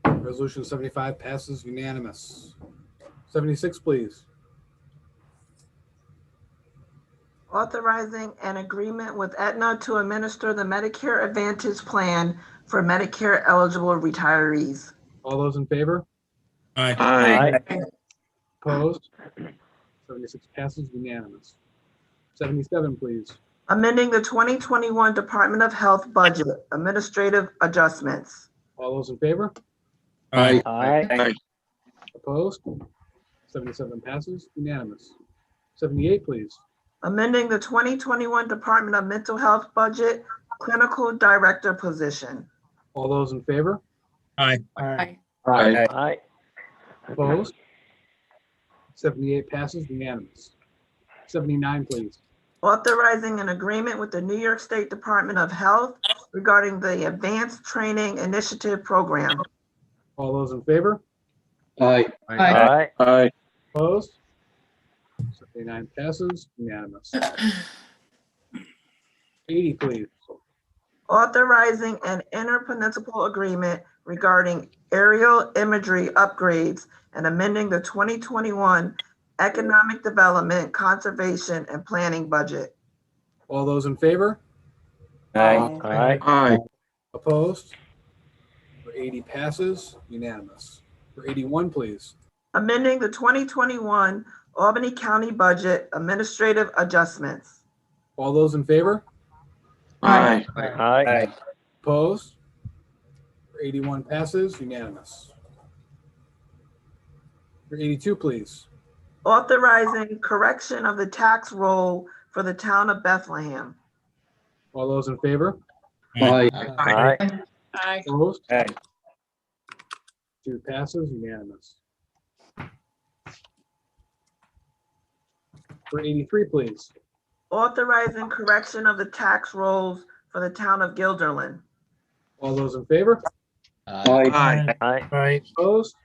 Resolution 75 passes unanimous. 76, please. Authorizing an agreement with Aetna to administer the Medicare Advantage plan for Medicare eligible retirees. All those in favor? Aye. Opposed? 76 passes unanimous. 77, please. Amending the 2021 Department of Health budget, administrative adjustments. All those in favor? Aye. Opposed? 77 passes unanimous. 78, please. Amending the 2021 Department of Mental Health budget, clinical director position. All those in favor? Aye. Aye. Opposed? 78 passes unanimous. 79, please. Authorizing an agreement with the New York State Department of Health regarding the Advanced Training Initiative Program. All those in favor? Aye. Opposed? 79 passes unanimous. 80, please. Authorizing an intermunicipal agreement regarding aerial imagery upgrades and amending the 2021 Economic Development, Conservation, and Planning budget. All those in favor? Aye. Opposed? For 80 passes unanimous. For 81, please. Amending the 2021 Albany County budget, administrative adjustments. All those in favor? Aye. Opposed? For 81 passes unanimous. For 82, please. Authorizing correction of the tax roll for the town of Bethlehem. All those in favor? Aye. Opposed? 2 passes unanimous. For 83, please. Authorizing correction of the tax rolls for the town of Guilderland. All those in favor? Aye. Opposed?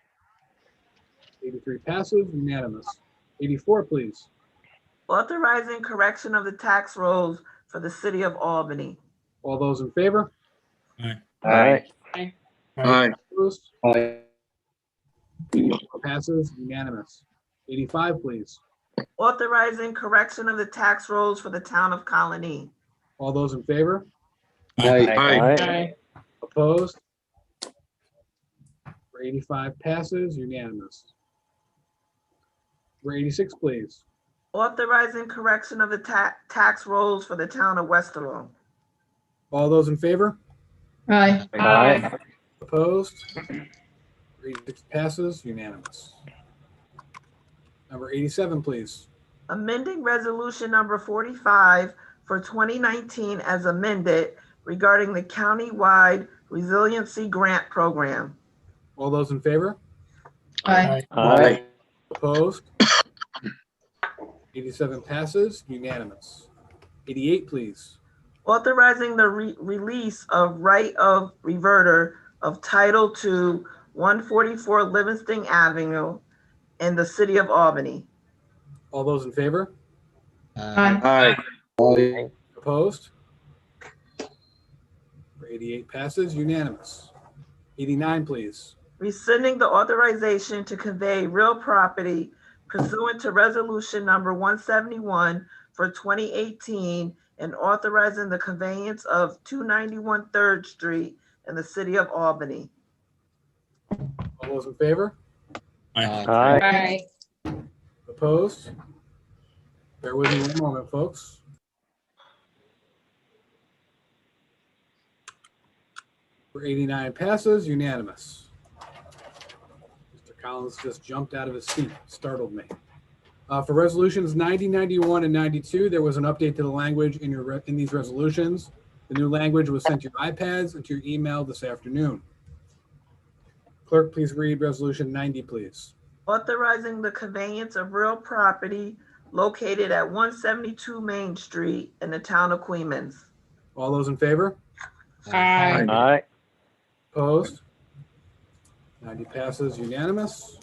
83 passes unanimous. 84, please. Authorizing correction of the tax rolls for the city of Albany. All those in favor? Aye. Opposed? Passes unanimous. 85, please. Authorizing correction of the tax rolls for the town of Colony. All those in favor? Opposed? For 85 passes unanimous. For 86, please. Authorizing correction of the tax rolls for the town of Westerlo. All those in favor? Aye. Aye. Opposed? 86 passes, unanimous. Number 87, please. Amending resolution number 45 for 2019 as amended regarding the countywide resiliency grant program. All those in favor? Aye. Aye. Opposed? 87 passes, unanimous. 88, please. Authorizing the release of right of reverter of title to 144 Livingston Avenue in the city of Albany. All those in favor? Aye. Aye. Opposed? 88 passes, unanimous. 89, please. Rescinding the authorization to convey real property pursuant to resolution number 171 for 2018 and authorizing the conveyance of 291 3rd Street in the city of Albany. All those in favor? Aye. Opposed? Bear with me one moment, folks. For 89 passes, unanimous. Mr. Collins just jumped out of his seat, startled me. For resolutions 90, 91, and 92, there was an update to the language in these resolutions. The new language was sent to your iPads and to your email this afternoon. Clerk, please read resolution 90, please. Authorizing the conveyance of real property located at 172 Main Street in the town of Queens. All those in favor? Aye. Opposed? 90 passes, unanimous.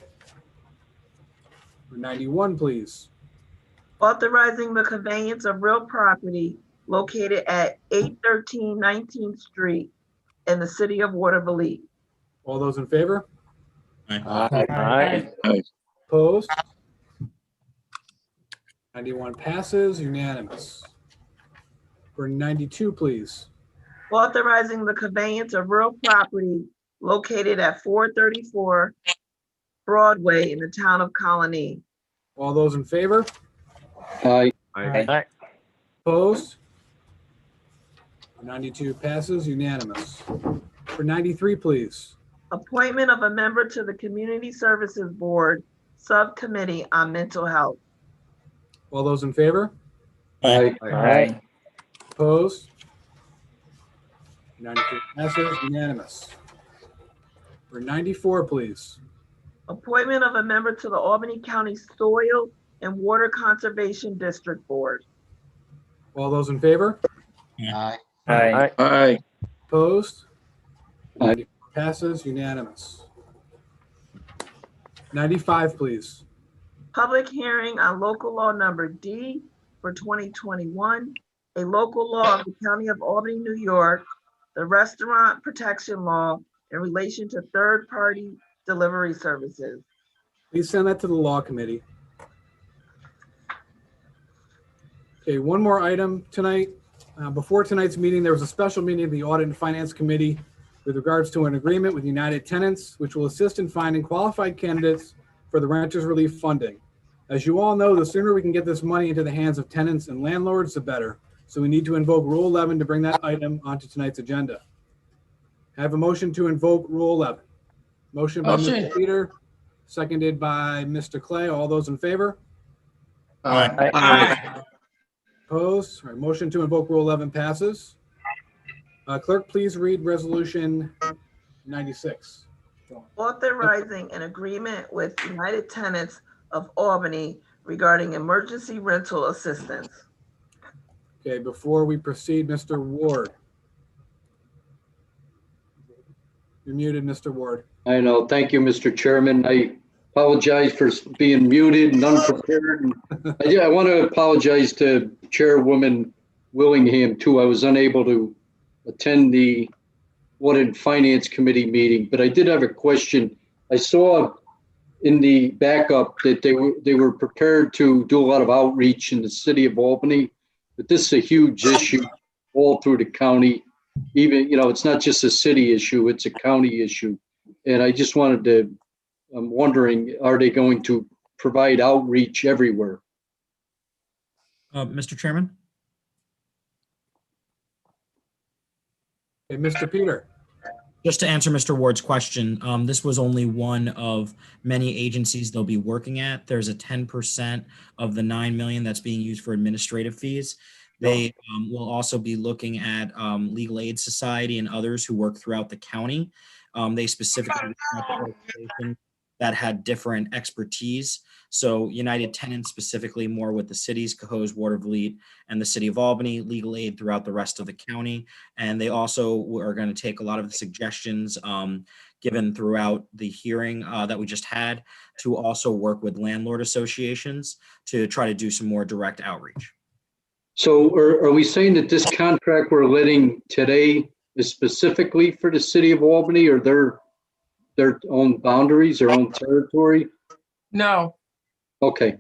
For 91, please. Authorizing the conveyance of real property located at 813 19th Street in the city of Waterville. All those in favor? Aye. Opposed? 91 passes, unanimous. For 92, please. Authorizing the conveyance of real property located at 434 Broadway in the town of Colony. All those in favor? Aye. Opposed? 92 passes, unanimous. For 93, please. Appointment of a member to the Community Services Board Subcommittee on Mental Health. All those in favor? Aye. Opposed? 93 passes, unanimous. For 94, please. Appointment of a member to the Albany County Soil and Water Conservation District Board. All those in favor? Aye. Opposed? Aye. 94 passes, unanimous. 95, please. Public hearing on local law number D for 2021, a local law of the County of Albany, New York, the Restaurant Protection Law in relation to third-party delivery services. Please send that to the Law Committee. Okay, one more item tonight. Before tonight's meeting, there was a special meeting of the Audit and Finance Committee with regards to an agreement with United Tenants, which will assist in finding qualified candidates for the renters relief funding. As you all know, the sooner we can get this money into the hands of tenants and landlords, the better. So we need to invoke Rule 11 to bring that item onto tonight's agenda. I have a motion to invoke Rule 11. Motion by Mr. Peter, seconded by Mr. Clay. All those in favor? Aye. Opposed? All right, motion to invoke Rule 11 passes. Clerk, please read Resolution 96. Authorizing an agreement with United Tenants of Albany regarding emergency rental assistance. Okay, before we proceed, Mr. Ward. You're muted, Mr. Ward. I know. Thank you, Mr. Chairman. I apologize for being muted and unprepared. I want to apologize to Chairwoman Willingham, too. I was unable to attend the Audit and Finance Committee meeting, but I did have a question. I saw in the backup that they were prepared to do a lot of outreach in the city of Albany, but this is a huge issue all through the county. Even, it's not just a city issue, it's a county issue. And I just wanted I'm wondering, are they going to provide outreach everywhere? Mr. Chairman? Okay, Mr. Peter. Just to answer Mr. Ward's question, this was only one of many agencies they'll be working at. There's a 10% of the 9 million that's being used for administrative fees. They will also be looking at Legal Aid Society and others who work throughout the county. They specifically reached out to organizations that had different expertise. So United Tenants specifically more with the cities, Cohoes, Watervliet, and the city of Albany, Legal Aid throughout the rest of the county. And they also are going to take a lot of the suggestions given throughout the hearing that we just had to also work with landlord associations to try to do some more direct outreach. So are we saying that this contract we're letting today is specifically for the city of Albany, or their own boundaries, their own territory? No, Okay.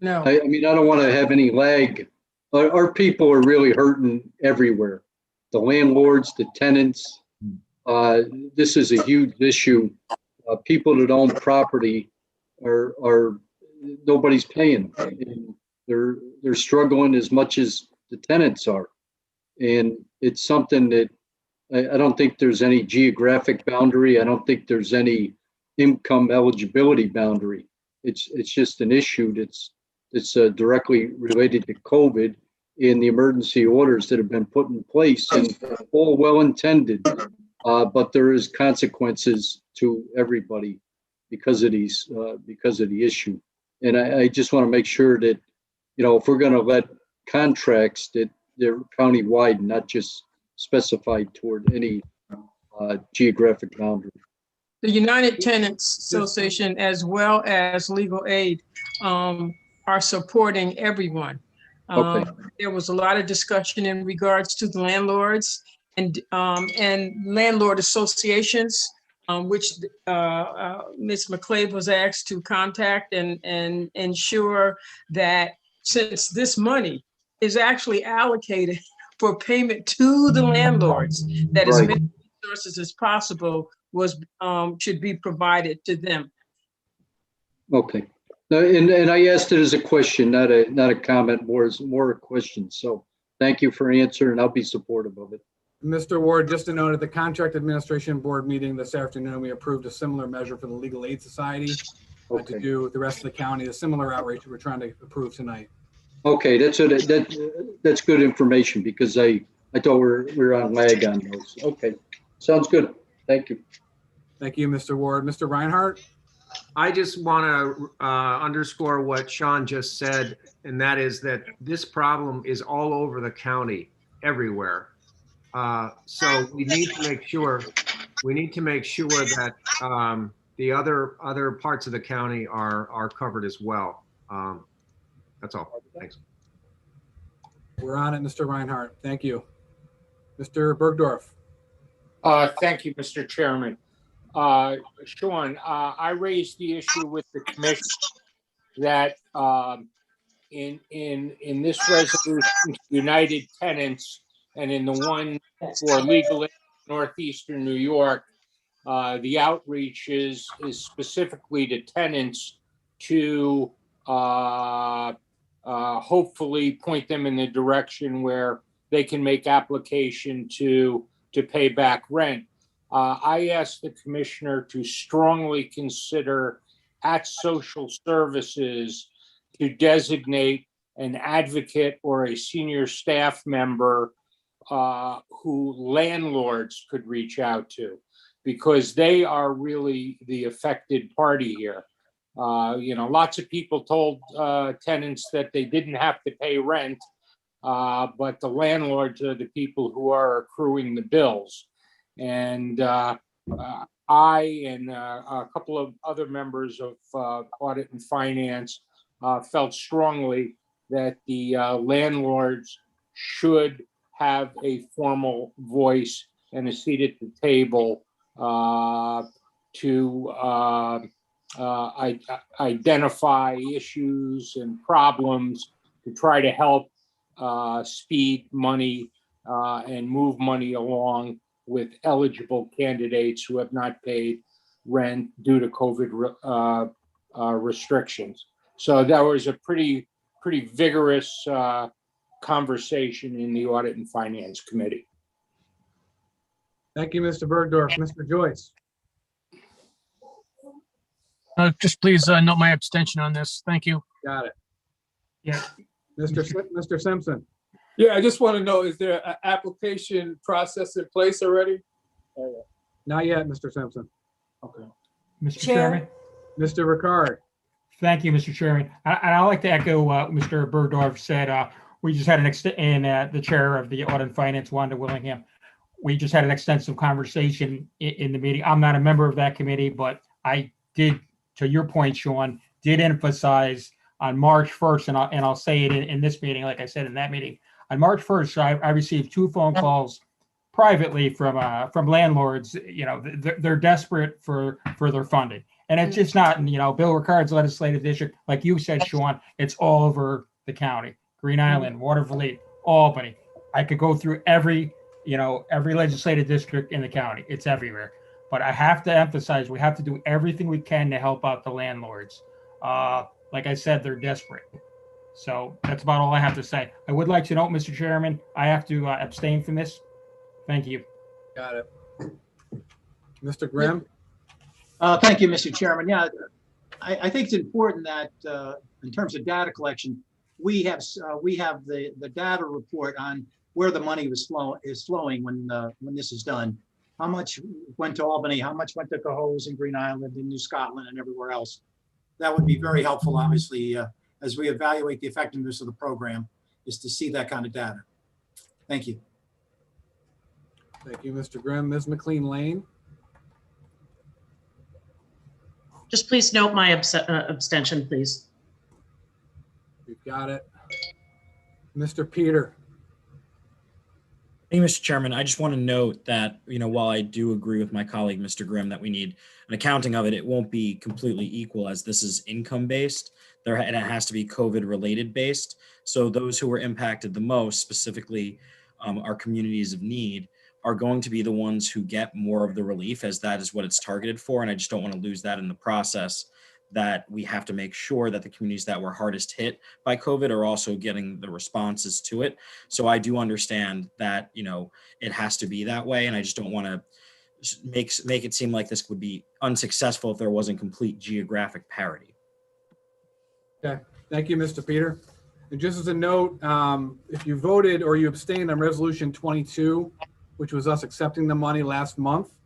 no. I mean, I don't want to have any lag. Our people are really hurting everywhere. The landlords, the tenants. This is a huge issue. People that own property are nobody's paying. And they're struggling as much as the tenants are. And it's something that I don't think there's any geographic boundary. I don't think there's any income eligibility boundary. It's just an issue that's directly related to COVID and the emergency orders that have been put in place, and all well intended, but there is consequences to everybody because of the issue. And I just want to make sure that, you know, if we're going to let contracts, that they're county-wide, not just specified toward any geographic boundary. The United Tenants Association, as well as Legal Aid, are supporting everyone. Okay. There was a lot of discussion in regards to the landlords and landlord associations, which Ms. McClave was asked to contact and ensure that since this money is actually allocated for payment to the landlords, that as many resources as possible should be provided to them. Okay. And I asked it as a question, not a comment, more a question. So thank you for answering. I'll be supportive of it. Mr. Ward, just to note, at the Contract Administration Board meeting this afternoon, we approved a similar measure for the Legal Aid Society to do with the rest of the county, a similar outreach we're trying to approve tonight. Okay, that's good information, because I thought we're on lag on those. Okay, sounds good. Thank you. Thank you, Mr. Ward. Mr. Reinhardt? I just want to underscore what Sean just said, and that is that this problem is all over the county, everywhere. So we need to make sure that the other parts of the county are covered as well. That's all. Thanks. We're on it, Mr. Reinhardt. Thank you. Mr. Bergdorf. Thank you, Mr. Chairman. Sean, I raised the issue with the commission that in this resolution, United Tenants, and in the one for Legal Aid Northeastern New York, the outreach is specifically to tenants to hopefully point them in the direction where they can make application to pay back rent. I asked the commissioner to strongly consider at social services to designate an advocate or a senior staff member who landlords could reach out to, because they are really the affected party here. You know, lots of people told tenants that they didn't have to pay rent, but the landlords are the people who are accruing the bills. And I and a couple of other members of Audit and Finance felt strongly that the landlords should have a formal voice and a seat at the table to identify issues and problems to try to help speed money and move money along with eligible candidates who have not paid rent due to COVID restrictions. So there was a pretty pretty vigorous conversation in the Audit and Finance Committee. Thank you, Mr. Bergdorf. Mr. Joyce? Just please note my abstention on this. Thank you. Got it. Yeah. Mr. Simpson? Yeah, I just want to know, is there an application process in place already? Not yet, Mr. Simpson. Okay. Mr. Chair. Chairman? Mr. Ricard? Thank you, Mr. Chairman. I'd like to echo what Mr. Bergdorf said. We just had the chair of the Audit and Finance, Wanda Willingham. We just had an extensive conversation in the meeting. I'm not a member of that committee, but I did, to your point, Sean, did emphasize on March 1st, and I'll say it in this meeting, like I said in that meeting. On March 1st, I received 2 phone calls privately from landlords. You know, they're desperate for their funding. And it's just not in, Bill Ricard's legislative district, like you said, Sean, it's all over the county. Green Island, Waterville, Albany. I could go through every legislative district in the county. It's everywhere. But I have to emphasize, we have to do everything we can to help out the landlords. Like I said, they're desperate. So that's about all I have to say. I would like to note, Mr. Chairman, I have to abstain from this. Thank you. Got it. Mr. Grimm? Thank you, Mr. Chairman. Yeah, I think it's important that in terms of data collection, we have the data report on where the money is flowing when this is done. How much went to Albany? How much went to Cohoes and Green Island and New Scotland and everywhere else? That would be very helpful, obviously, as we evaluate the effectiveness of the program, is to see that kind of data. Thank you. Thank you, Mr. Grimm. Ms. McLean Lane? Just please note my abstention, please. We've got it. Mr. Peter? Thank you, Mr. Chairman. I just want to note that, while I do agree with my colleague, Mr. Grimm, that we need an accounting of it, it won't be completely equal as this is income-based. And it has to be COVID-related based. So those who were impacted the most, specifically our communities of need, are going to be the ones who get more of the relief, as that is what it's targeted for. And I just don't want to lose that in the process, that we have to make sure that the communities that were hardest hit by COVID are also getting the responses to it. So I do understand that, it has to be that way. And I just don't want to make it seem like this would be unsuccessful if there wasn't complete geographic parity. Okay, thank you, Mr. Peter. And just as a note, if you voted or you abstained on resolution 22, which was us accepting the money last month,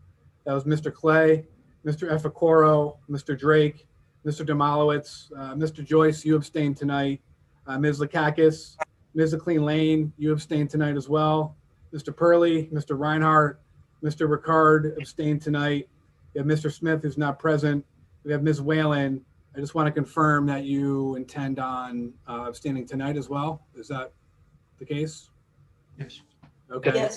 that was Mr. Clay, Mr. Efficoro, Mr. Drake, Mr. Demolowitz, Mr. Joyce, you abstained tonight. Ms. Lakakis, Ms. McLean Lane, you abstained tonight as well. Mr. Purley, Mr. Reinhardt, Mr. Ricard abstained tonight. We have Mr. Smith, who's not present. We have Ms. Whalen. I just want to confirm that you intend on abstaining tonight as well. Is that the case? Yes. Okay. Yes.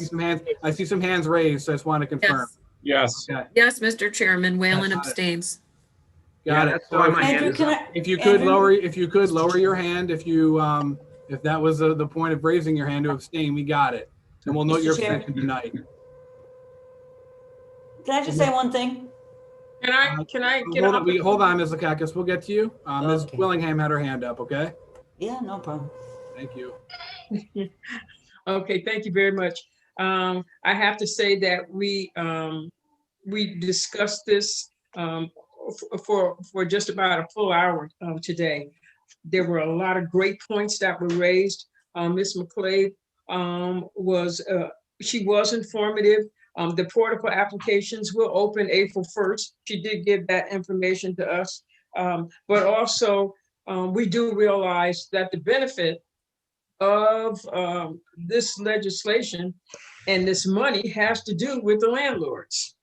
I see some hands raised, so I just want to confirm. Yes. Okay. Yes, Mr. Chairman, Whalen Got it. abstains. Got it. that's why my hand Andrew, is can up. I, If you could Andrew? lower your hand, if that was the point of raising your hand to abstain, we got it. And we'll note Mr. your Chair. abstention tonight. Can I just say one thing? Can I get Hold up? on, hold on, Ms. Lakakis, we'll get to you. Ms. Okay. Willingham had her hand up, okay? Yeah, no problem. Thank you. Okay, thank you very much. I have to say that we discussed this for just about a full hour today. There were a lot of great points that were raised. Ms. McClave was informative. The portal for applications will open April 1st. She did give that information to us. But also, we do realize that the benefit of this legislation and this money has to do with the landlords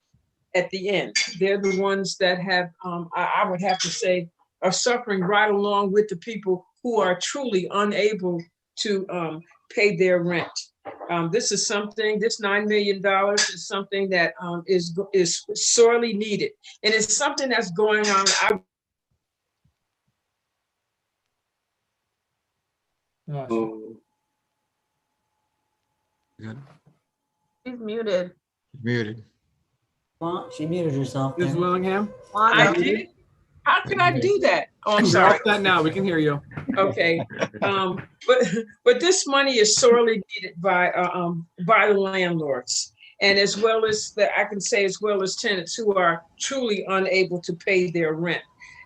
at the end. They're the ones that have, I would have to say, are suffering right along with the people who are truly unable to pay their rent. This $9 million is something that is sorely needed. And it's something that's going on. Good. She's muted. Muted. Well, she muted herself. Ms. there. Willingham? I did. How can I do that? Oh, I'm You're sorry. all set now. We can hear you. Okay, but this money is sorely needed by the landlords, and as well as I can say as well as tenants who are truly unable to pay their rent.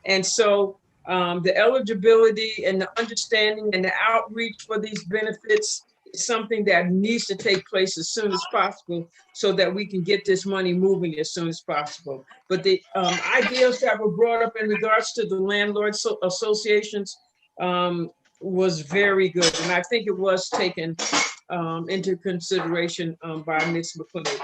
And so the eligibility and the understanding and the outreach for these benefits is something that needs to take place as soon as possible so that we can get this money moving as soon as possible. But the ideas that were brought up in regards to the landlord associations was very good. And I think it was taken into consideration by Ms. McLean.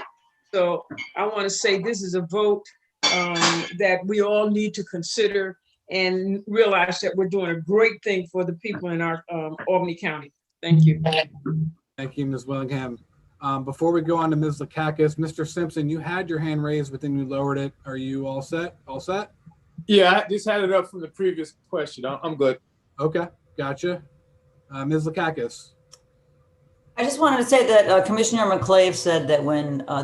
So I want to say this is a vote that we all need to consider and realize that we're doing a great thing for the people in our Albany County. Thank you. Thank you, Ms. Willingham. Before we go on to Ms. Lakakis, Mr. Simpson, you had your hand raised, but then you lowered it. Are you all set? All set? Yeah, I just had it up from the previous question. I'm good. Okay, gotcha. Ms. Lakakis. I just wanted to say that Commissioner McClave said that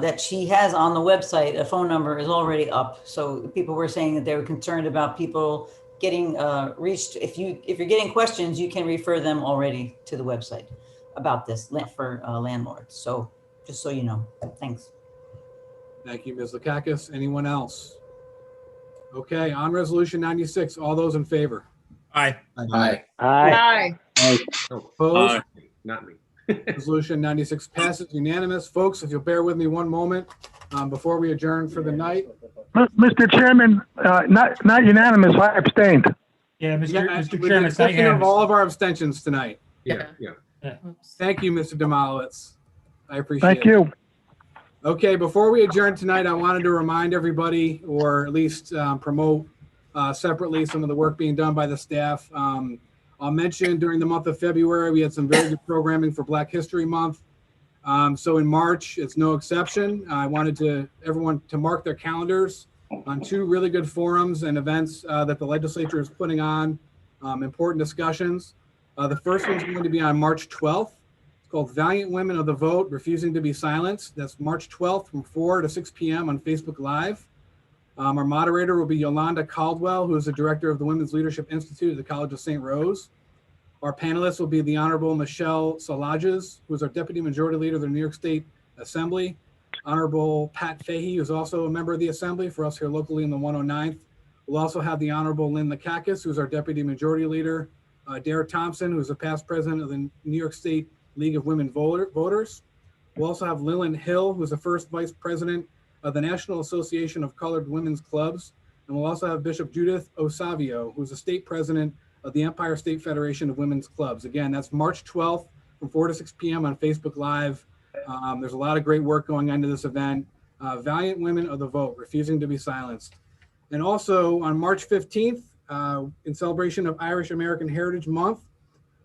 that she has on the website, a phone number is already up. So people were saying that they were concerned about people getting reached. If you're getting questions, you can refer them already to the website about this for landlords. So just so you know, thanks. Thank you, Ms. Lakakis. Anyone else? Okay, on resolution 96, all those in favor? Aye. Aye. Aye. Opposed? Aye. Not me. Resolution 96 passes unanimous. Folks, if you'll bear with me one moment before we adjourn for the night. Mr. Chairman, not unanimous. I abstained. Yeah, With Mr. the Chairman, exception of all of our abstentions tonight. Yeah. Thank you, Mr. Demolowitz. I appreciate it. Thank you. Okay, before we adjourn tonight, I wanted to remind everybody, or at least promote separately some of the work being done by the staff. I'll mention during the month of February, we had some very good programming for Black History Month. So in March, it's no exception. I wanted everyone to mark their calendars on two really good forums and events that the legislature is putting on, important discussions. The first one's going to be on March 12th. It's called Valiant Women of the Vote, Refusing to be Silenced. That's March 12th from 4 to 6 p.m. on Facebook Live. Our moderator will be Yolanda Caldwell, who is the director of the Women's Leadership Institute at the College of St. Rose. Our panelists will be the Honorable Michelle Salages, who is our Deputy Majority Leader of the New York State Assembly. Honorable Pat Fahey, who is also a member of the Assembly for us here locally in the 109th. We'll also have the Honorable Lynn Lakakis, who is our Deputy Majority Leader. Dara Thompson, who is a past president of the New York State League of Women Voters. We'll also have Lillian Hill, who is the first vice president of the National Association of Colored Women's Clubs. And we'll also have Bishop Judith Osavio, who's the state president of the Empire State Federation of Women's Clubs. Again, that's March 12th from 4 to 6 p.m. on Facebook Live. There's a lot of great work going into this event. Valiant Women of the Vote, Refusing to be Silenced. And also on March 15th, in celebration of Irish American Heritage Month,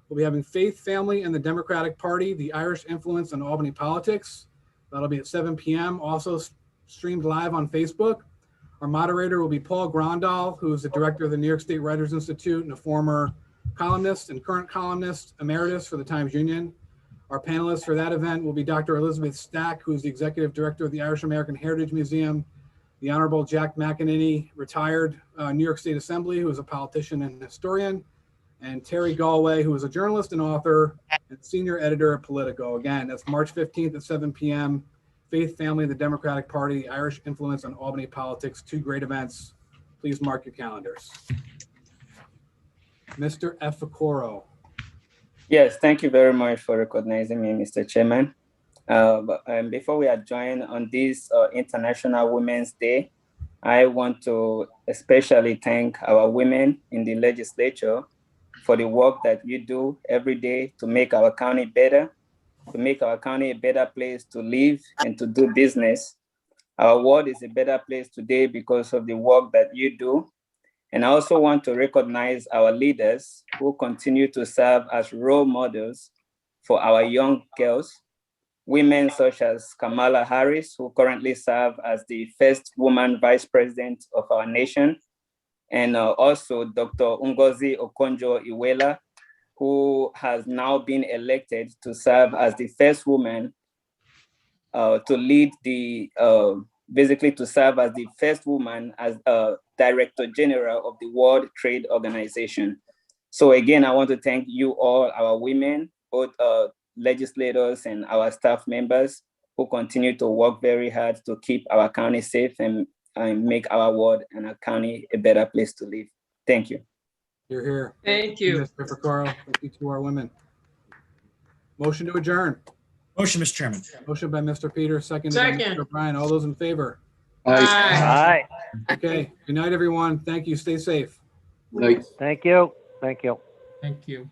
we'll be having Faith, Family, and the Democratic Party, the Irish Influence on Albany Politics. That'll be at 7 p.m. Also streamed live on Facebook. Our moderator will be Paul Grandal, who is the director of the New York State Writers Institute and a former columnist and current columnist emeritus for the Times-Union. Our panelists for that event will be Dr. Elizabeth Stack, who is the executive director of the Irish American Heritage Museum, the Honorable Jack McEnany, retired New York State Assembly, who is a politician and historian, and Terry Galway, who is a journalist and author and senior editor at Politico. Again, that's March 15th at 7 p.m. Faith, Family, the Democratic Party, Irish Influence on Albany Politics, two great events. Please mark your calendars. Mr. Efficoro. Yes, thank you very much for recognizing me, Mr. Chairman. Before we adjourn on this International Women's Day, I want to especially thank our women in the legislature for the work that you do every day to make our county better, to make our county a better place to live and to do business. Our world is a better place today because of the work that you do. And I also want to recognize our leaders who continue to serve as role models for our young girls. Women such as Kamala Harris, who currently serve as the first woman vice president of our nation, and also Dr. Ngozi Okonjo-Iweala, who has now been elected to serve as the first woman to lead the, basically to serve as the first woman as Director General of the World Trade Organization. So again, I want to thank you all, our women, both legislators and our staff members who continue to work very hard to keep our county safe and make our ward and our county a better place to live. Thank you. You're here. Thank you. Mr. Ficaro. Thank you to our women. Motion to adjourn. Motion, Mr. Chairman. Motion by Mr. Peters, second by Second. Mr. Bryan. All those in favor? Aye. Okay. Good night, everyone. Thank you. Stay safe. Night. Thank you. Thank you. Thank you.